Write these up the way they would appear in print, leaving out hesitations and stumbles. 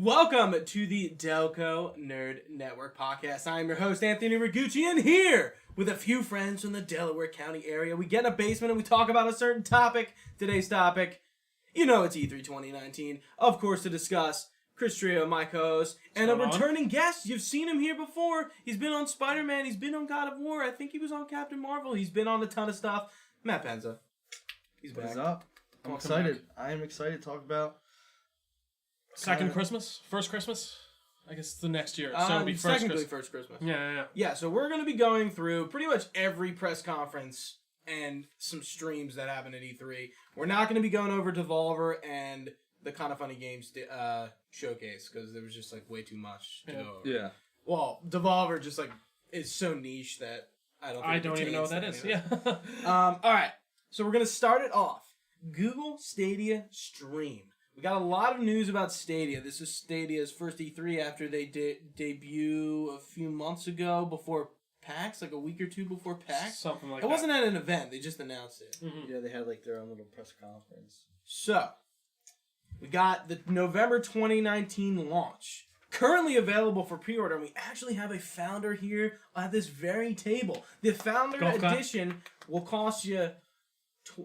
Welcome to the Delco Nerd Network podcast. I am your host, Anthony Rigucci, and here with a few friends from the Delaware County area. We get in a basement and we talk about a certain topic. Today's topic, you know it's E3 2019. Of course, to discuss Chris Trio, my co-host, and a returning guest. You've seen him here before. He's been on Spider-Man. He's been on God of War. I think he was on Captain Marvel. He's been on a ton of stuff. Matt Penza. He's back. What's up? I'm excited. I am excited to talk about... Second Christmas? First Christmas? I guess it's the next year. So it'll be first Christmas. Yeah. Yeah, so we're going to be going through pretty much every press conference and some streams that happen at E3. We're not going to be going over Devolver and the Kind of Funny Games showcase because there was just like way too much to go over. Yeah. Well, Devolver just like is so niche that I don't even know what that is. Yeah. All right. So we're going to start it off. Google Stadia stream. We got a lot of news about Stadia. This is Stadia's first E3 after they debut a few months ago before PAX, like a week or two before PAX. Something like that. It wasn't at an event. They just announced it. Mm-hmm. Yeah, they had like their own little press conference. So, we got the November 2019 launch. Currently available for pre-order, and we actually have a founder here at this very table. The founder edition will cost you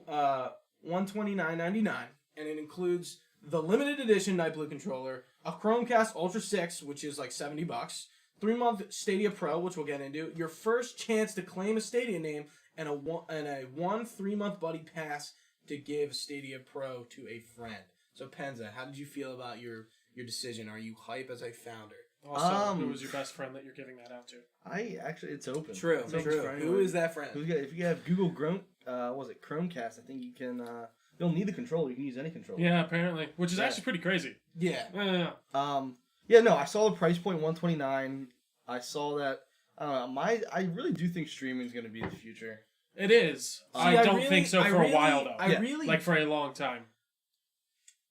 $129.99, and it includes the limited edition Night Blue controller, a Chromecast Ultra 6, which is like $70, 3-month Stadia Pro, which we'll get into, your first chance to claim a Stadia name, and a 3-month buddy pass to give Stadia Pro to a friend. So Penza, how did you feel about your decision? Are you hype as a founder? Also, who was your best friend that you're giving that out to? It's open. True. Who is that friend? If you have Google Chromecast, I think you can. You don't need the controller. You can use any controller. Yeah, apparently, which is actually pretty crazy. Yeah. I saw the price point $129. I saw that. I really do think streaming is going to be the future. It is. I don't think so for a while though. Like for a long time.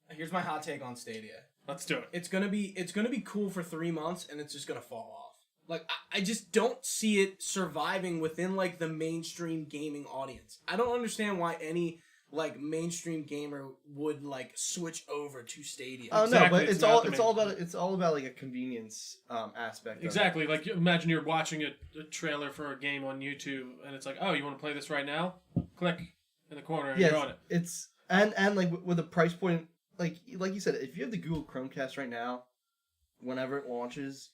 Here's my hot take on Stadia. Let's do it. It's gonna be cool for 3 months, and it's just gonna fall off. Like I just don't see it surviving within like the mainstream gaming audience. I don't understand why any like mainstream gamer would like switch over to Stadia. Oh no, but it's all about like a convenience aspect. Exactly. Like imagine you're watching a trailer for a game on YouTube, and it's like, oh, you want to play this right now? Click in the corner, and you're on it. It's and like with a price point. Like you said, if you have the Google Chromecast right now, whenever it launches,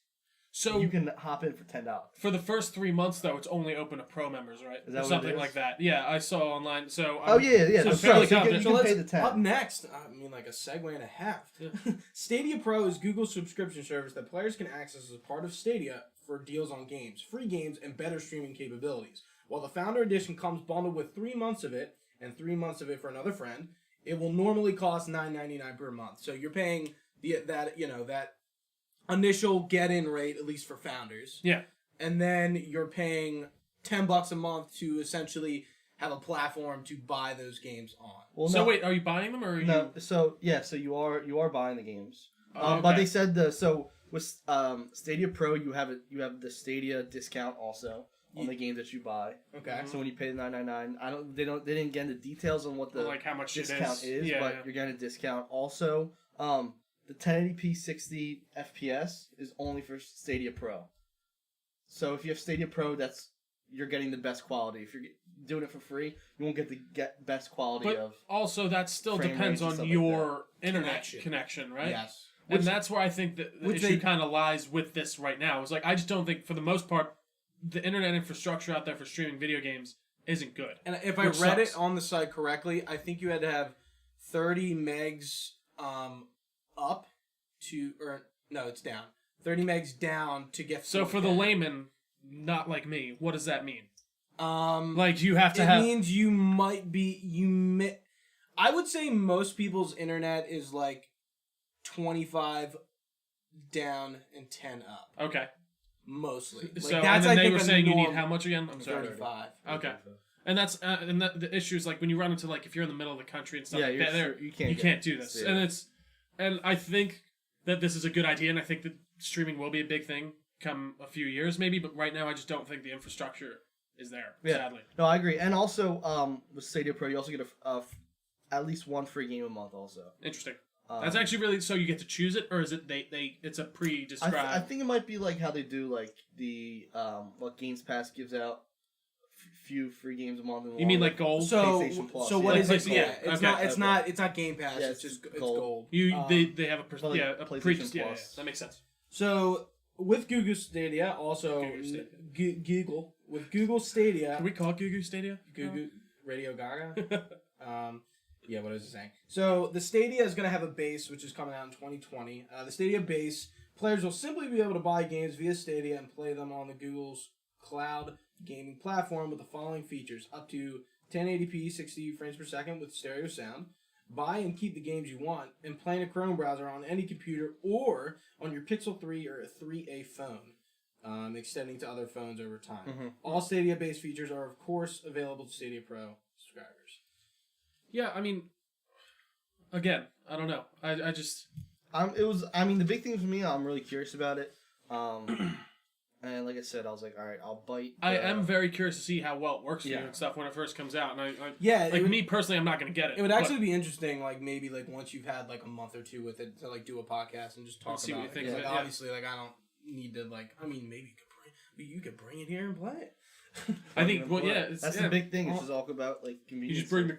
so you can hop in for $10. For the first 3 months, though, it's only open to pro members, right? Is that or something like that? Yeah, I saw online. So So pay the $10. Up next, like a segue and a half. Yeah. Stadia Pro is Google's subscription service that players can access as a part of Stadia for deals on games, free games, and better streaming capabilities. While the Founder Edition comes bundled with 3 months of it and 3 months of it for another friend, it will normally cost $9.99 per month. So you're paying that initial get-in rate, at least for founders. Yeah. And then you're paying $10 a month to essentially have a platform to buy those games on. Well, so wait, are you buying them or are you? So you are buying the games. Okay. But they said with Stadia Pro you have the Stadia discount also on the games that you buy. Okay. So when you pay the $9.99, they didn't get into details on what the how much discount is, you're getting a discount. Also, the 1080p 60 FPS is only for Stadia Pro. So if you have Stadia Pro, you're getting the best quality. If you're doing it for free, you won't get the best quality of. Also, that still depends on your internet connection, right? Yes. And that's where I think the issue kind of lies with this right now. It's like I just don't think, for the most part, the internet infrastructure out there for streaming video games isn't good. And if I read it on the site correctly, I think you had to have 30 megs up to, or no, it's down. 30 megs down to get. So for the layman, not like me, what does that mean? Like you have to have. It means you might be I would say most people's internet is like 25 down and 10 up. Okay. Mostly. Like, so and then they were saying you need how much again? I'm sorry. 35. Okay. And that's the issue is like when you run into like if you're in the middle of the country and stuff like that, you can't do this. Yeah. And I think that this is a good idea, and I think that streaming will be a big thing come a few years maybe, but right now I just don't think the infrastructure is there, sadly. No, I agree. And also with Stadia Pro, you also get at least one free game a month also. Interesting. That's actually really so you get to choose it, or is it it's a pre-described? I think it might be like how they do like the what Games Pass gives out few free games a month. You mean like gold? PlayStation Plus. So what is it? Yeah, it's not Game Pass. Yeah, it's just gold. They have a PlayStation yeah, Plus. that makes sense. So with Google Stadia, also Google Stadia. Can we call it Google Stadia? Google Radio Gaga. Yeah, what is it saying? So the Stadia is going to have a base, which is coming out in 2020. The Stadia base, players will simply be able to buy games via Stadia and play them on the Google's cloud gaming platform with the following features: up to 1080p 60 frames per second with stereo sound, buy and keep the games you want, and play in a Chrome browser on any computer or on your Pixel 3 or a 3A phone, extending to other phones over time. Mm-hmm. All Stadia-based features are, of course, available to Stadia Pro subscribers. Yeah, I mean, again, I don't know. I just... the big thing for me, I'm really curious about it. And like I said, I was like, all right, I'll bite. I am very curious to see how well it works for you and stuff when it first comes out. And me personally, I'm not going to get it. It would actually be interesting, like maybe like once you've had like a month or two with it, to like do a podcast and just talk about what you think it. of it. Obviously, like I don't need to like. I mean, maybe you could bring it here and play it. I think. Well, that's the big thing. It's just all about like convenience. You just bring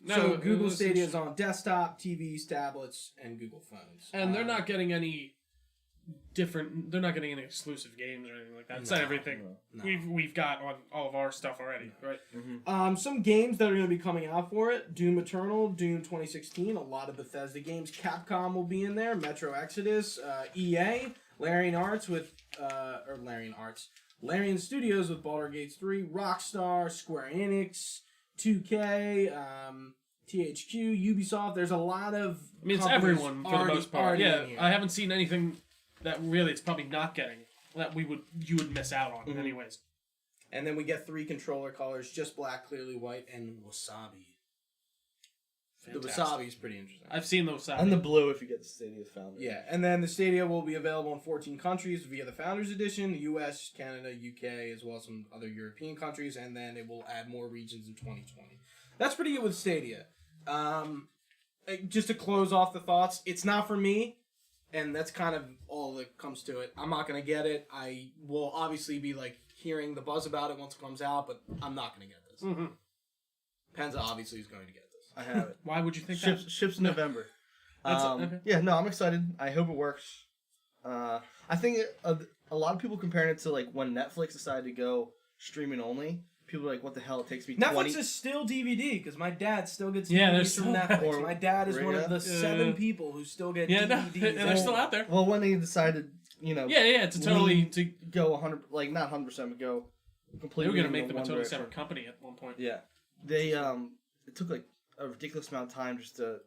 so Google Stadia is on desktop, TVs, tablets, and Google phones. And they're not getting any different. They're not getting any exclusive games or anything like that. It's not everything we've got on all of our stuff already, right? Mm-hmm. Some games that are going to be coming out for it: Doom Eternal, Doom 2016. A lot of Bethesda games. Capcom will be in there. Metro Exodus, EA, Larian Studios with Baldur's Gate 3, Rockstar, Square Enix, 2K, THQ, Ubisoft. There's a lot of. I mean, it's everyone for the most part. Yeah, I haven't seen anything that really it's probably not getting that you would miss out on anyways. And then we get 3 controller colors: just black, clearly white, and wasabi. Fantastic. The wasabi is pretty interesting. I've seen the wasabi. And the blue if you get the Stadia Founders. Yeah, and then the Stadia will be available in 14 countries via the Founders Edition: US, Canada, UK, as well as some other European countries, and then it will add more regions in 2020. That's pretty good with Stadia. Just to close off the thoughts, it's not for me. And that's kind of all that comes to it. I'm not going to get it. I will obviously be like hearing the buzz about it once it comes out, but I'm not going to get this. Mm-hmm. Penza obviously is going to get this. I have it. Why would you think ships in November. Okay. Yeah, no, I'm excited. I hope it works. I think a lot of people comparing it to like when Netflix decided to go streaming only. People are like, what the hell? It takes me 20... Netflix is still DVD because my dad still gets DVDs DVDs from Netflix. My dad is one of the 7 people who still get DVDs. And they're still out there. Well, when they decided, to totally to go 100, like not 100%, but go completely. They were going to make them a totally separate company at one point. Yeah, they it took like a ridiculous amount of time just to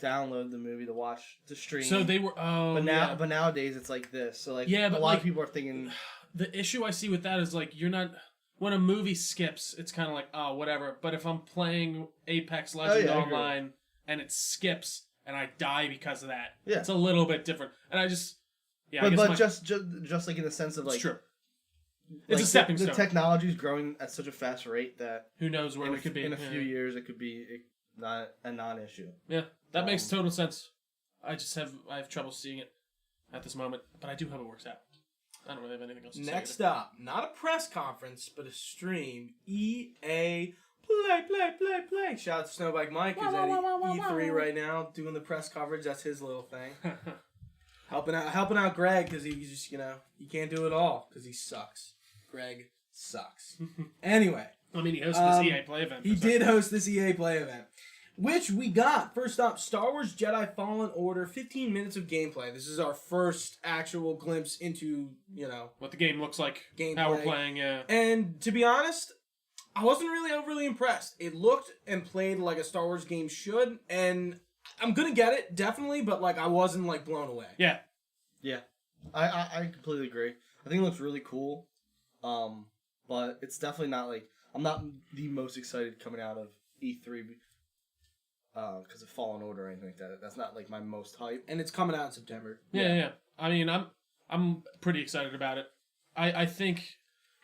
download the movie to watch to stream. So they were, but nowadays it's like this. So like a lot of people are thinking. The issue I see with that is like you're not. When a movie skips, it's kind of like, oh, whatever. But if I'm playing Apex Legends online and it skips and I die because of that, it's a little bit different. And I just, just like in the sense of like, it's true. It's a stepping stone. The technology is growing at such a fast rate that who knows where we could be in a few years. It could be not a non-issue. Yeah, that makes total sense. I have trouble seeing it at this moment, but I do hope it works out. I don't really have anything else to say. Next up, not a press conference, but a stream. EA play. Shout out to Snowbike Mike, who's at E3 right now doing the press coverage. That's his little thing. helping out Greg because he just he can't do it all because he sucks. Greg sucks. Anyway, I mean he hosted this EA Play event. He did host this EA Play event. Which we got. First up, Star Wars Jedi Fallen Order, 15 minutes of gameplay. This is our first actual glimpse into, what the game looks like, gameplay. How we're playing, yeah. And to be honest, I wasn't really overly impressed. It looked and played like a Star Wars game should, and I'm going to get it, definitely, but I wasn't, blown away. Yeah. Yeah. I completely agree. I think it looks really cool, but it's definitely not, I'm not the most excited coming out of E3 because of Fallen Order or anything like that. That's not my most hype. And it's coming out in September. Yeah. I mean, I'm pretty excited about it. I think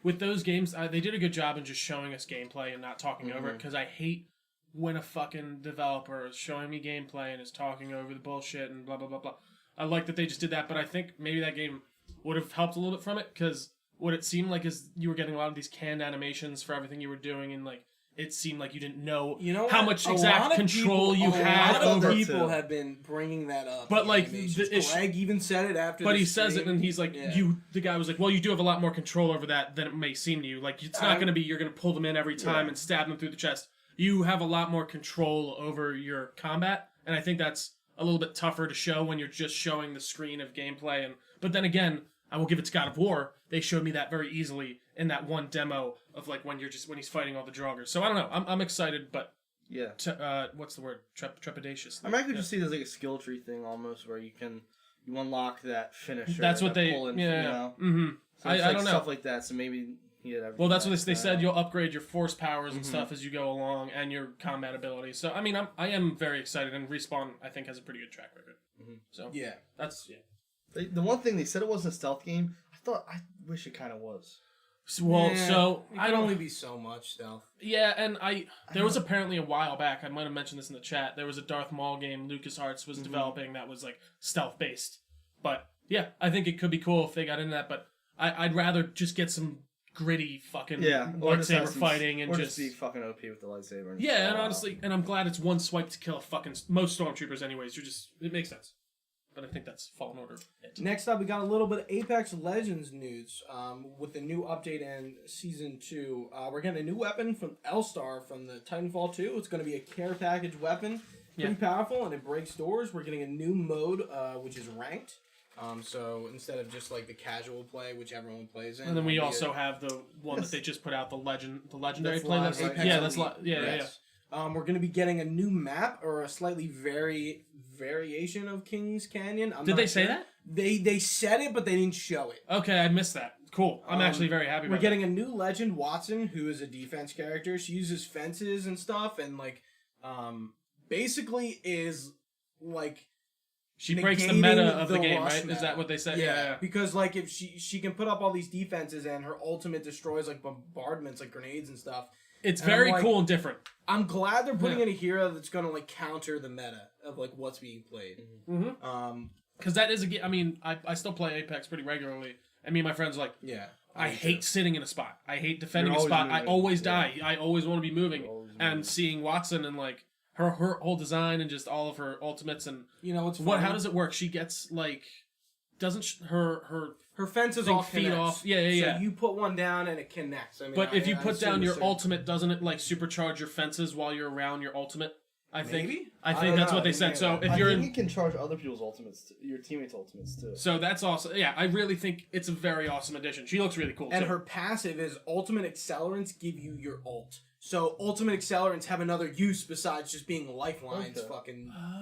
with those games, they did a good job in just showing us gameplay and not talking over it because I hate when a fucking developer is showing me gameplay and is talking over the bullshit and blah, blah, blah, blah. I like that they just did that, but I think maybe that game would have helped a little bit from it, because what it seemed like is you were getting a lot of these canned animations for everything you were doing, and like it seemed like you didn't know, how much exact control you had over. A lot of people have been bringing that up. But like, Greg even said it after. But he says it, and he's like, the guy was like, well, you do have a lot more control over that than it may seem to you. Like, it's not going to be you're going to pull them in every time and stab them through the chest. You have a lot more control over your combat, and I think that's a little bit tougher to show when you're just showing the screen of gameplay. But then again, I will give it to God of War. They showed me that very easily in that one demo of like when he's fighting all the Draugrs. So I don't know. I'm excited, but what's the word? Trepidatious. I mean, I could just see it as like a skill tree thing almost, where you unlock that finisher. That's what they. Pull in, Mm-hmm. So I don't know, stuff like that. So maybe. Well, that's what they said. You'll upgrade your force powers and stuff as you go along, and your combat ability. So, I mean, I am very excited, and Respawn, I think, has a pretty good track record. So, that's. The one thing they said it wasn't a stealth game. I wish it kind of was. So I don't only be so much stealth. Yeah, and there was apparently a while back. I might have mentioned this in the chat. There was a Darth Maul game LucasArts was developing that was like stealth based. But yeah, I think it could be cool if they got into that. But I'd rather just get some gritty fucking lightsaber fighting and just be fucking OP with the lightsaber. And honestly, and I'm glad it's one swipe to kill most stormtroopers. Anyways, it makes sense. But I think that's Fallen Order. Next up, we got a little bit of Apex Legends news. With the new update and Season 2, we're getting a new weapon from L-Star from the Titanfall 2. It's going to be a care package weapon. Pretty powerful, and it breaks doors. We're getting a new mode, which is ranked. So instead of just like the casual play, which everyone plays in. And then we also have the one that they just put out, the legendary play. That's we're going to be getting a new map, or a slightly variation of King's Canyon. Did they say that? They said it, but they didn't show it. Okay, I missed that. Cool. I'm actually very happy about We're getting a new legend, Watson, who is a defense character. She uses fences and stuff, and like, basically is like... She breaks the meta of the game, right? Is that what they said? Yeah. Because like if she can put up all these defenses, and her ultimate destroys like bombardments, like grenades and stuff. It's very cool and different. I'm glad they're putting in a hero that's going to like counter the meta of like what's being played. Because that is I mean, I still play Apex pretty regularly, and me and my friends are like, I hate sitting in a spot. I hate defending a spot. Moving. I always die. I always want to be moving. And seeing Watson and like her whole design and just all of her ultimates and how does it work? She gets like her fences all feed off. So you put one down and it connects. I mean, but if you put down your ultimate, doesn't it like supercharge your fences while you're around your ultimate? I think that's what they said. So if you're you can charge other people's ultimates, your teammates' ultimates too. So that's awesome. Yeah, I really think it's a very awesome addition. She looks really cool. And her passive is ultimate accelerants give you your ult. So ultimate accelerants have another use besides just being lifelines.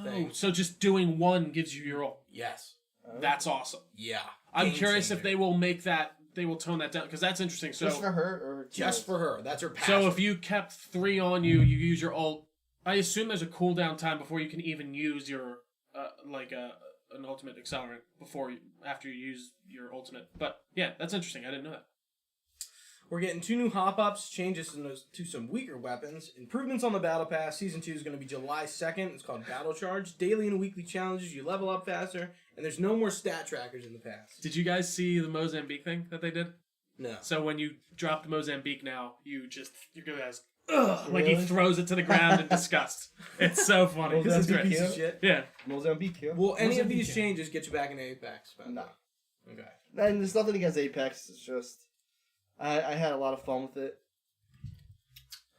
Thing. So just doing one gives you your ult. Yes. That's awesome. Yeah. I'm curious if they will make that. They will tone that down because that's interesting. So just for her, or just for her. That's her passive. So if you kept 3 on you, you use your ult. I assume there's a cooldown time before you can even use your an ultimate accelerant after you use your ultimate. But yeah, that's interesting. I didn't know that. We're getting 2 new hop-ups, changes to some weaker weapons, improvements on the Battle Pass. Season 2 is going to be July 2nd. It's called Battle Charge. Daily and weekly challenges, you level up faster, and there's no more stat trackers in the past. Did you guys see the Mozambique thing that they did? No. So when you drop Mozambique now, you're going to like he throws it to the ground in disgust. It's so funny. This is a piece of shit. Yeah. Mozambique. Will any of these changes get you back into Apex? No. Okay. And there's nothing against Apex. It's just... I had a lot of fun with it.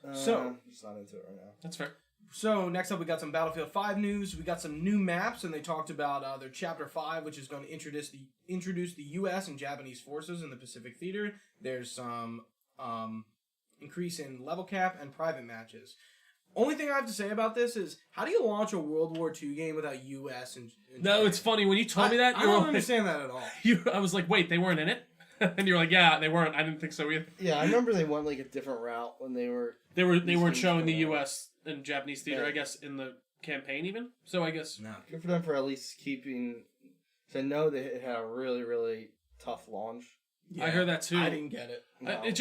I'm just not into it right now. That's fair. So next up, we got some Battlefield 5 news. We got some new maps, and they talked about their Chapter 5, which is going to introduce the U.S. and Japanese forces in the Pacific Theater. There's some increase in level cap and private matches. Only thing I have to say about this is, how do you launch a World War II game without U.S. and No, it's funny when you told me that. I don't understand that at all. I was like, wait, they weren't in it. And you're like, yeah, they weren't. I didn't think so either. Yeah, I remember they went like a different route when they were. They weren't showing the U.S. and Japanese theater, I guess, in the campaign even. So I guess good for them for at least keeping. I know that it had a really, really tough launch. Yeah, I heard that too. I didn't get it. No. It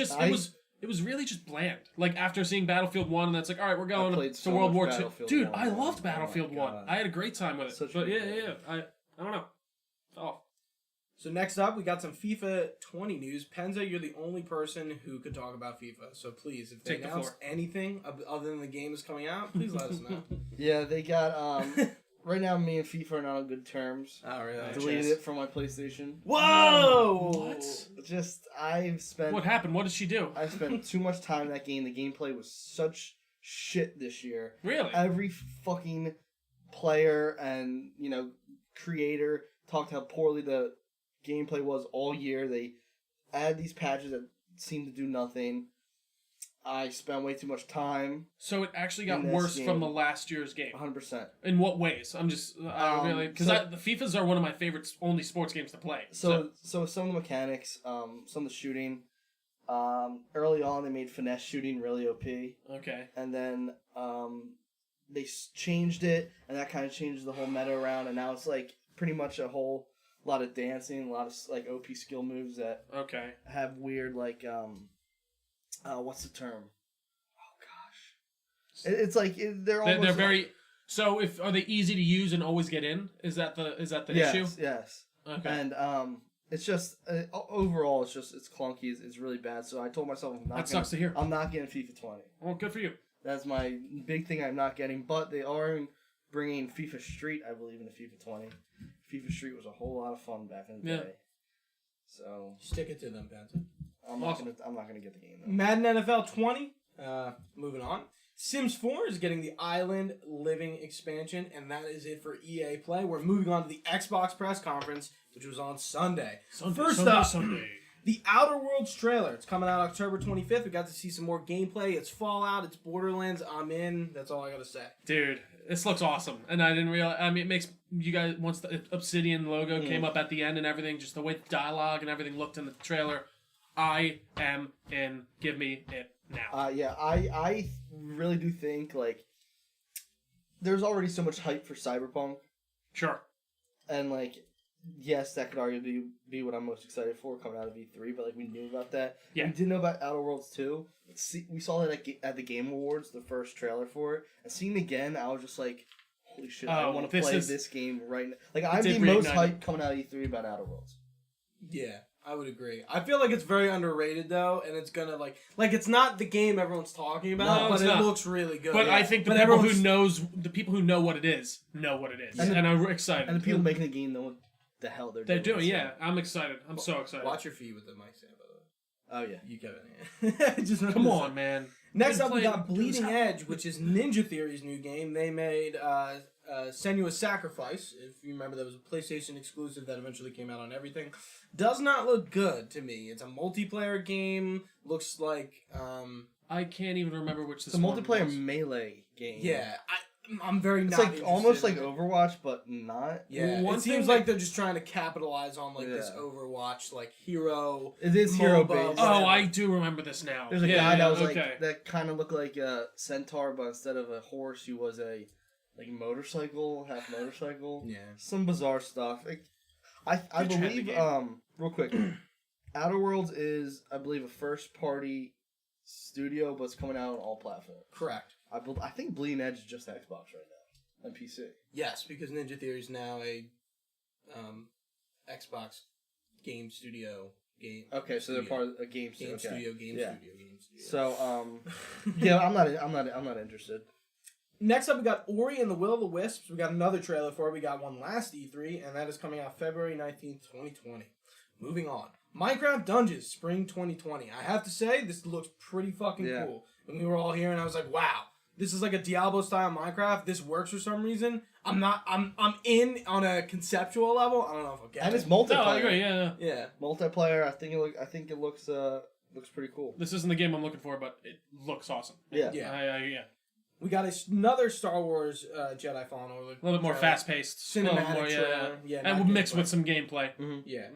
it was really just bland. Like after seeing Battlefield 1, and that's like, all right, we're going to so World War 2. Battlefield Dude, 1, I loved man. Battlefield Oh my 1. God. I had a great time with it. Such a But good yeah. game. I don't know. Oh. So next up, we got some FIFA 20 news. Penza, you're the only person who could talk about FIFA. So please, if they Take the announce floor. anything other than the game is coming out, please let us know. Yeah, they got right now me and FIFA are not on good terms. Oh, really? I deleted it from my PlayStation. Whoa! What? Just I've spent What happened? What did she do? I spent too much time in that game. The gameplay was such shit this year. Really? Every fucking player and creator talked how poorly the gameplay was all year. They add these patches that seem to do nothing. I spent way too much time. So it actually got in this worse from game. the last year's game. 100%. In what ways? I'm just really because the FIFAs are one of my favorite only sports games to play. So some of the mechanics, some of the shooting. Early on, they made finesse shooting really OP. Okay. And then they changed it, and that kind of changed the whole meta around. And now it's like pretty much a whole lot of dancing, a lot of like OP skill moves that have weird like what's the term? Oh gosh, it's like they're almost they're very. So if are they easy to use and always get in? Is that the issue? Yes. Okay. And it's just overall it's clunky. It's really bad. So I told myself sucks to hear. I'm not getting FIFA 20. Well, good for you. That's my big thing I'm not getting. But they are bringing FIFA Street, I believe, into FIFA 20. FIFA Street was a whole lot of fun back in the day. So stick it to them, Penza. I'm not gonna get the game though. Madden NFL 20. Moving on. Sims 4 is getting the Island Living expansion, and that is it for EA Play. We're moving on to the Xbox press conference, which was on Sunday. First up, the Outer Worlds trailer. It's coming out October 25th. We got to see some more gameplay. It's Fallout. It's Borderlands. I'm in. That's all I gotta say. Dude, this looks awesome, and I didn't realize. I mean, it makes you guys once the Obsidian logo came up at the end and everything, just the way the dialogue and everything looked in the trailer. I am in. Give me it now. Yeah, I really do think like there's already so much hype for Cyberpunk. Sure. And like, yes, that could arguably be what I'm most excited for coming out of E3. But like, we knew about that. Yeah. We did know about Outer Worlds 2. We saw that at the Game Awards, the first trailer for it, and seeing it again, I was just like, holy shit! I want to play this game right now. Like, I'm the most hyped coming out of E3 about Outer Worlds. Yeah. I would agree. I feel like it's very underrated though, and it's gonna like it's not the game everyone's talking about, but it looks really good. But I think the people who know what it is, and I'm excited. And the people making the game know what the hell they're doing. Yeah, I'm excited. I'm so excited. Watch your feet with the mic stand, by the way. Oh yeah, you got it. Just come on, man. Next up, we got Bleeding Edge, which is Ninja Theory's new game. They made Senua's Sacrifice. If you remember, that was a PlayStation exclusive that eventually came out on everything. Does not look good to me. It's a multiplayer game. Looks like I can't even remember which this is. It's a multiplayer melee game. Yeah, I'm very. It's not like almost like Overwatch, but not. Yeah, it seems like they're just trying to capitalize on this Overwatch like hero. It is hero based. Oh, I do remember this now. There's a guy that was that kind of looked like a centaur, but instead of a horse, he was a motorcycle, half motorcycle. Yeah, some bizarre stuff. I believe real quick, Outer Worlds is I believe a first party studio, but it's coming out on all platforms. Correct. I think Bleeding Edge is just Xbox right now and PC. Yes, because Ninja Theory is now a Xbox game studio game. Okay, so they're part of a game studio. Game studio. So yeah, I'm not interested. Next up, we got Ori and the Will of the Wisps. We got another trailer for it. We got one last E3, and that is coming out February 19th, 2020. Moving on. Minecraft Dungeons, Spring 2020. I have to say, this looks pretty fucking cool. And we were all here, and I was like, wow, this is like a Diablo-style Minecraft. This works for some reason. I'm in on a conceptual level. I don't know if I'll get it. And it's multiplayer. No, I agree, yeah. Multiplayer, I think it looks pretty cool. This isn't the game I'm looking for, but it looks awesome. Yeah. Yeah. We got another Star Wars Jedi Fallen Order. A little bit more fast-paced. Cinematic trailer. Yeah. And we'll mix with some gameplay. Mm-hmm. Yeah.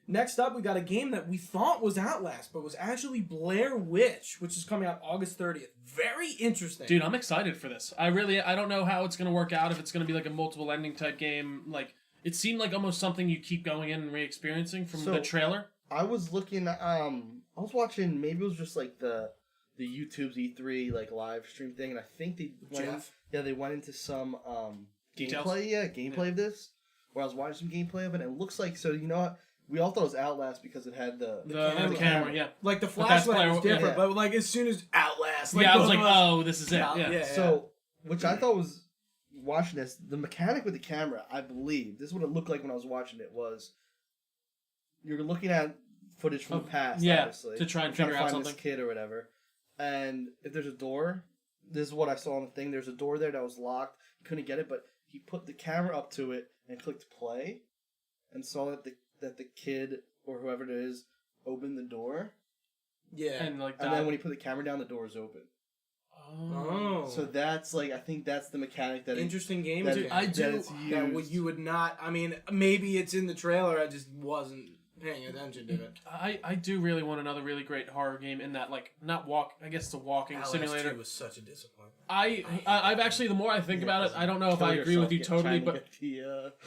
Next up, we got a game that we thought was Outlast, but was actually Blair Witch, which is coming out August 30th. Very interesting. Dude, I'm excited for this. I don't know how it's going to work out, if it's going to be like a multiple ending type game. Like, it seemed like almost something you keep going in and re-experiencing from the trailer. I was looking, I was watching, maybe it was just like the the YouTube's E3 like live stream thing, and I think they went into some gameplay of this. Where I was watching some gameplay of it, and it looks like we all thought it was Outlast because it had the camera, yeah. Like the flashlight was different, but like as soon as Outlast, like, I was like, oh, this is it. Yeah. So, which I thought was watching this, the mechanic with the camera, I believe this is what it looked like when I was watching it. Was you're looking at footage from the past, obviously, to try and figure out something, this kid or whatever, and if there's a door, this is what I saw on the thing. There's a door there that was locked, couldn't get it, but he put the camera up to it and clicked play, and saw that the kid or whoever it is opened the door. Yeah, and then when he put the camera down, the door is open. Oh, so that's I think that's the mechanic that interesting game. That you would not. I mean, maybe it's in the trailer. I just wasn't paying attention to it. I do really want another really great horror game in that, like, I guess it's a walking simulator. It was such a disappointment. I've actually, the more I think about it, I don't know if I agree with you totally, but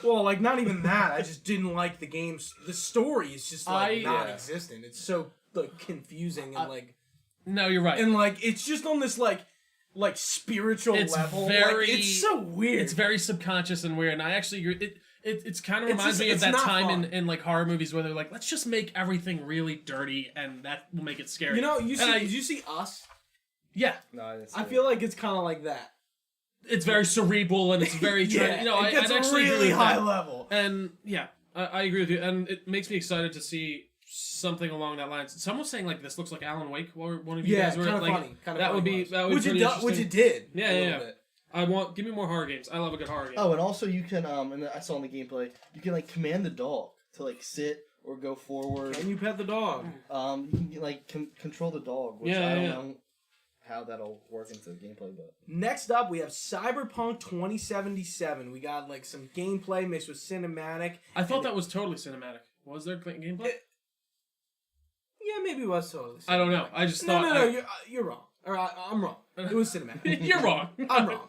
well, like, not even that. I just didn't like the game's. The story is just non-existent. It's so like confusing and like. No, you're right. And like it's just on this like spiritual level. It's so weird. It's very subconscious and weird. And I actually agree. It's kind of reminds me of that time in like horror movies where they're like, let's just make everything really dirty and that will make it scary. Did you see Us? Yeah. No, I didn't see I feel like it's kind of like that. It's very cerebral and it's very it gets actually really high level. And yeah, I agree with you. And it makes me excited to see something along that line. Someone was saying like this looks like Alan Wake. One of you guys were like, funny. That would be which it did. Yeah. Give me more horror games. I love a good horror game. Oh, and also you can and I saw in the gameplay, you can like command the dog to like sit or go forward. Can you pet the dog? You can like control the dog, which I don't know how that'll work into the gameplay, but next up we have Cyberpunk 2077. We got like some gameplay mixed with cinematic. I thought that was totally cinematic. Was there gameplay? Yeah, maybe it was totally cinematic. I don't know. I just thought... No, you're wrong. Or I'm wrong. It was cinematic. You're wrong. I'm wrong.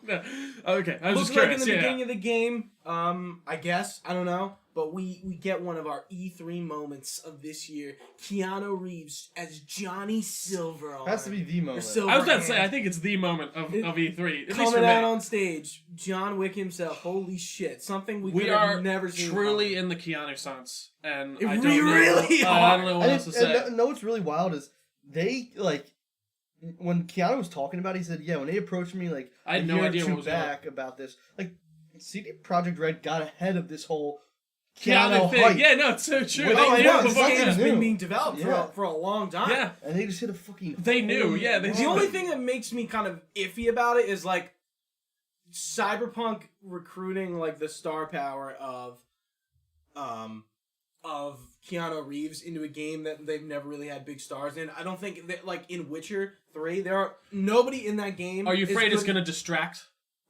Okay, I was just like curious. in the beginning of the game, I guess. I don't know. But we get one of our E3 moments of this year. Keanu Reeves as Johnny Silverhand. Has to be the moment. I was about to say, I think it's the moment of E3. At coming out on stage, John Wick himself. Holy shit. Something we could have never seen. Truly in the Keanu sense. And I don't know what else to say. No, what's really wild is they, like, when Keanu was talking about it, he said, when they approached me, like, I had no idea what was back about this. Like, CD Projekt Red got ahead of this whole Keanu thing. Yeah, no, it's so true. I know. This game has been being developed for a long time. Yeah. And they just hit a fucking... They knew, The only thing that makes me kind of iffy about it is, like, Cyberpunk recruiting, like, the star power of Keanu Reeves into a game that they've never really had big stars in. I don't think that, like, in Witcher 3, nobody in that game. Are you afraid it's going to distract?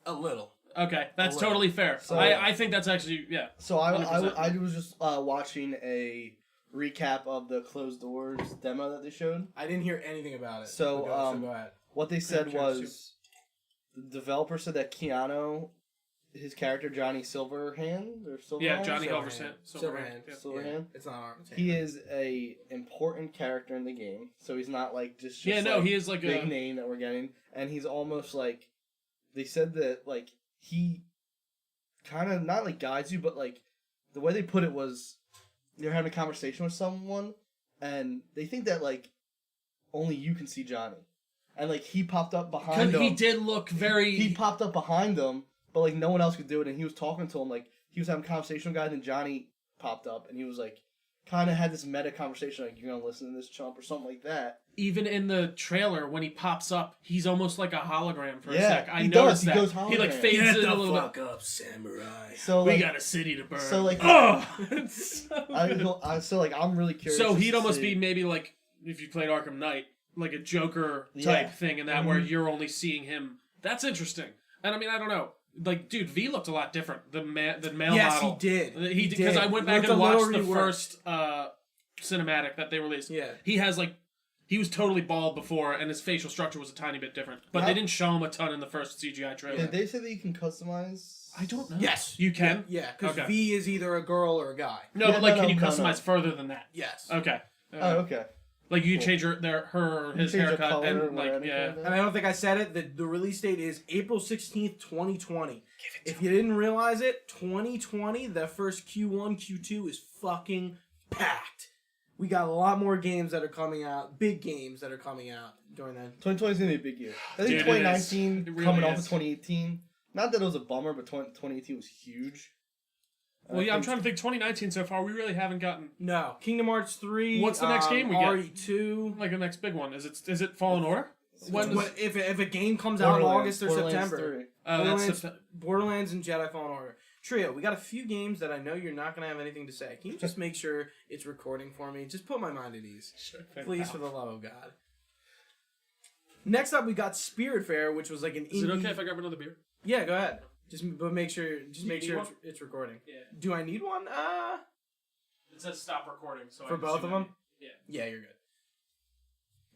A little. Okay, that's totally fair. So, I think that's actually, So I was just watching a recap of the Closed Doors demo that they showed. I didn't hear anything about it. So, go ahead. What they said was, the developer said that Keanu, his character Johnny Silverhand, or Silverhand? Yeah, Johnny Silverhand. Silverhand. It's not our He is a important character in the game, so he's not like just he is like big name that we're getting, and he's almost like, they said that like he kind of not like guides you, but like the way they put it was you're having a conversation with someone, and they think that like only you can see Johnny, and like he popped up behind him. He did look very. He popped up behind him. But, like, no one else could do it, and he was talking to him, like, he was having a conversation with a guy, and then Johnny popped up, and he was, like, kind of had this meta conversation, like, you're gonna listen to this chump, or something like that. Even in the trailer, when he pops up, he's almost like a hologram for a sec. I noticed that. He goes hologram. He, like, fades in a little bit. Up, samurai. So, we got a city to burn. So, like... I'm really curious. So, he'd almost be maybe, like, if you played Arkham Knight, like a Joker-type thing, and that where you're only seeing him. That's interesting. And, I mean, I don't know. Like, dude, V looked a lot different. The male model. Yes, he did. He did. Because I went back and watched the first cinematic that they released. Yeah. He has, like... He was totally bald before, and his facial structure was a tiny bit different. But they didn't show him a ton in the first CGI trailer. Did they say that you can customize? I don't know. Yes. You can? Yeah, because V is either a girl or a guy. No, but, like, can you customize further than that? Yes. Okay. Okay. Like you can change his haircut and like And I don't think I said it. The release date is April 16th, 2020. If you didn't realize it, 2020, the first Q1, Q2 is fucking packed. We got a lot more games that are coming out, big games that are coming out during that. 2020 is going to be a big year. I think 2019 really coming off of 2018. Not that it was a bummer, but 2018 was huge. Well, yeah, I'm trying to think. 2019 so far, we really haven't gotten. No, Kingdom Hearts 3. What's the next game we get? RE2. Like the next big one. Is it Fallen Order? If a game comes out in August or September. That's Borderlands and Jedi Fallen Order. Trio, we got a few games that I know you're not going to have anything to say. Can you just make sure it's recording for me? Just put my mind at ease. Sure, please, for the love of God. Next up, we got Spiritfarer, which was like an indie... Is it okay if I grab another beer? Yeah, go ahead. But make sure it's recording. Yeah. Do I need one? It says stop recording. So for both of them? Yeah. Yeah, you're good.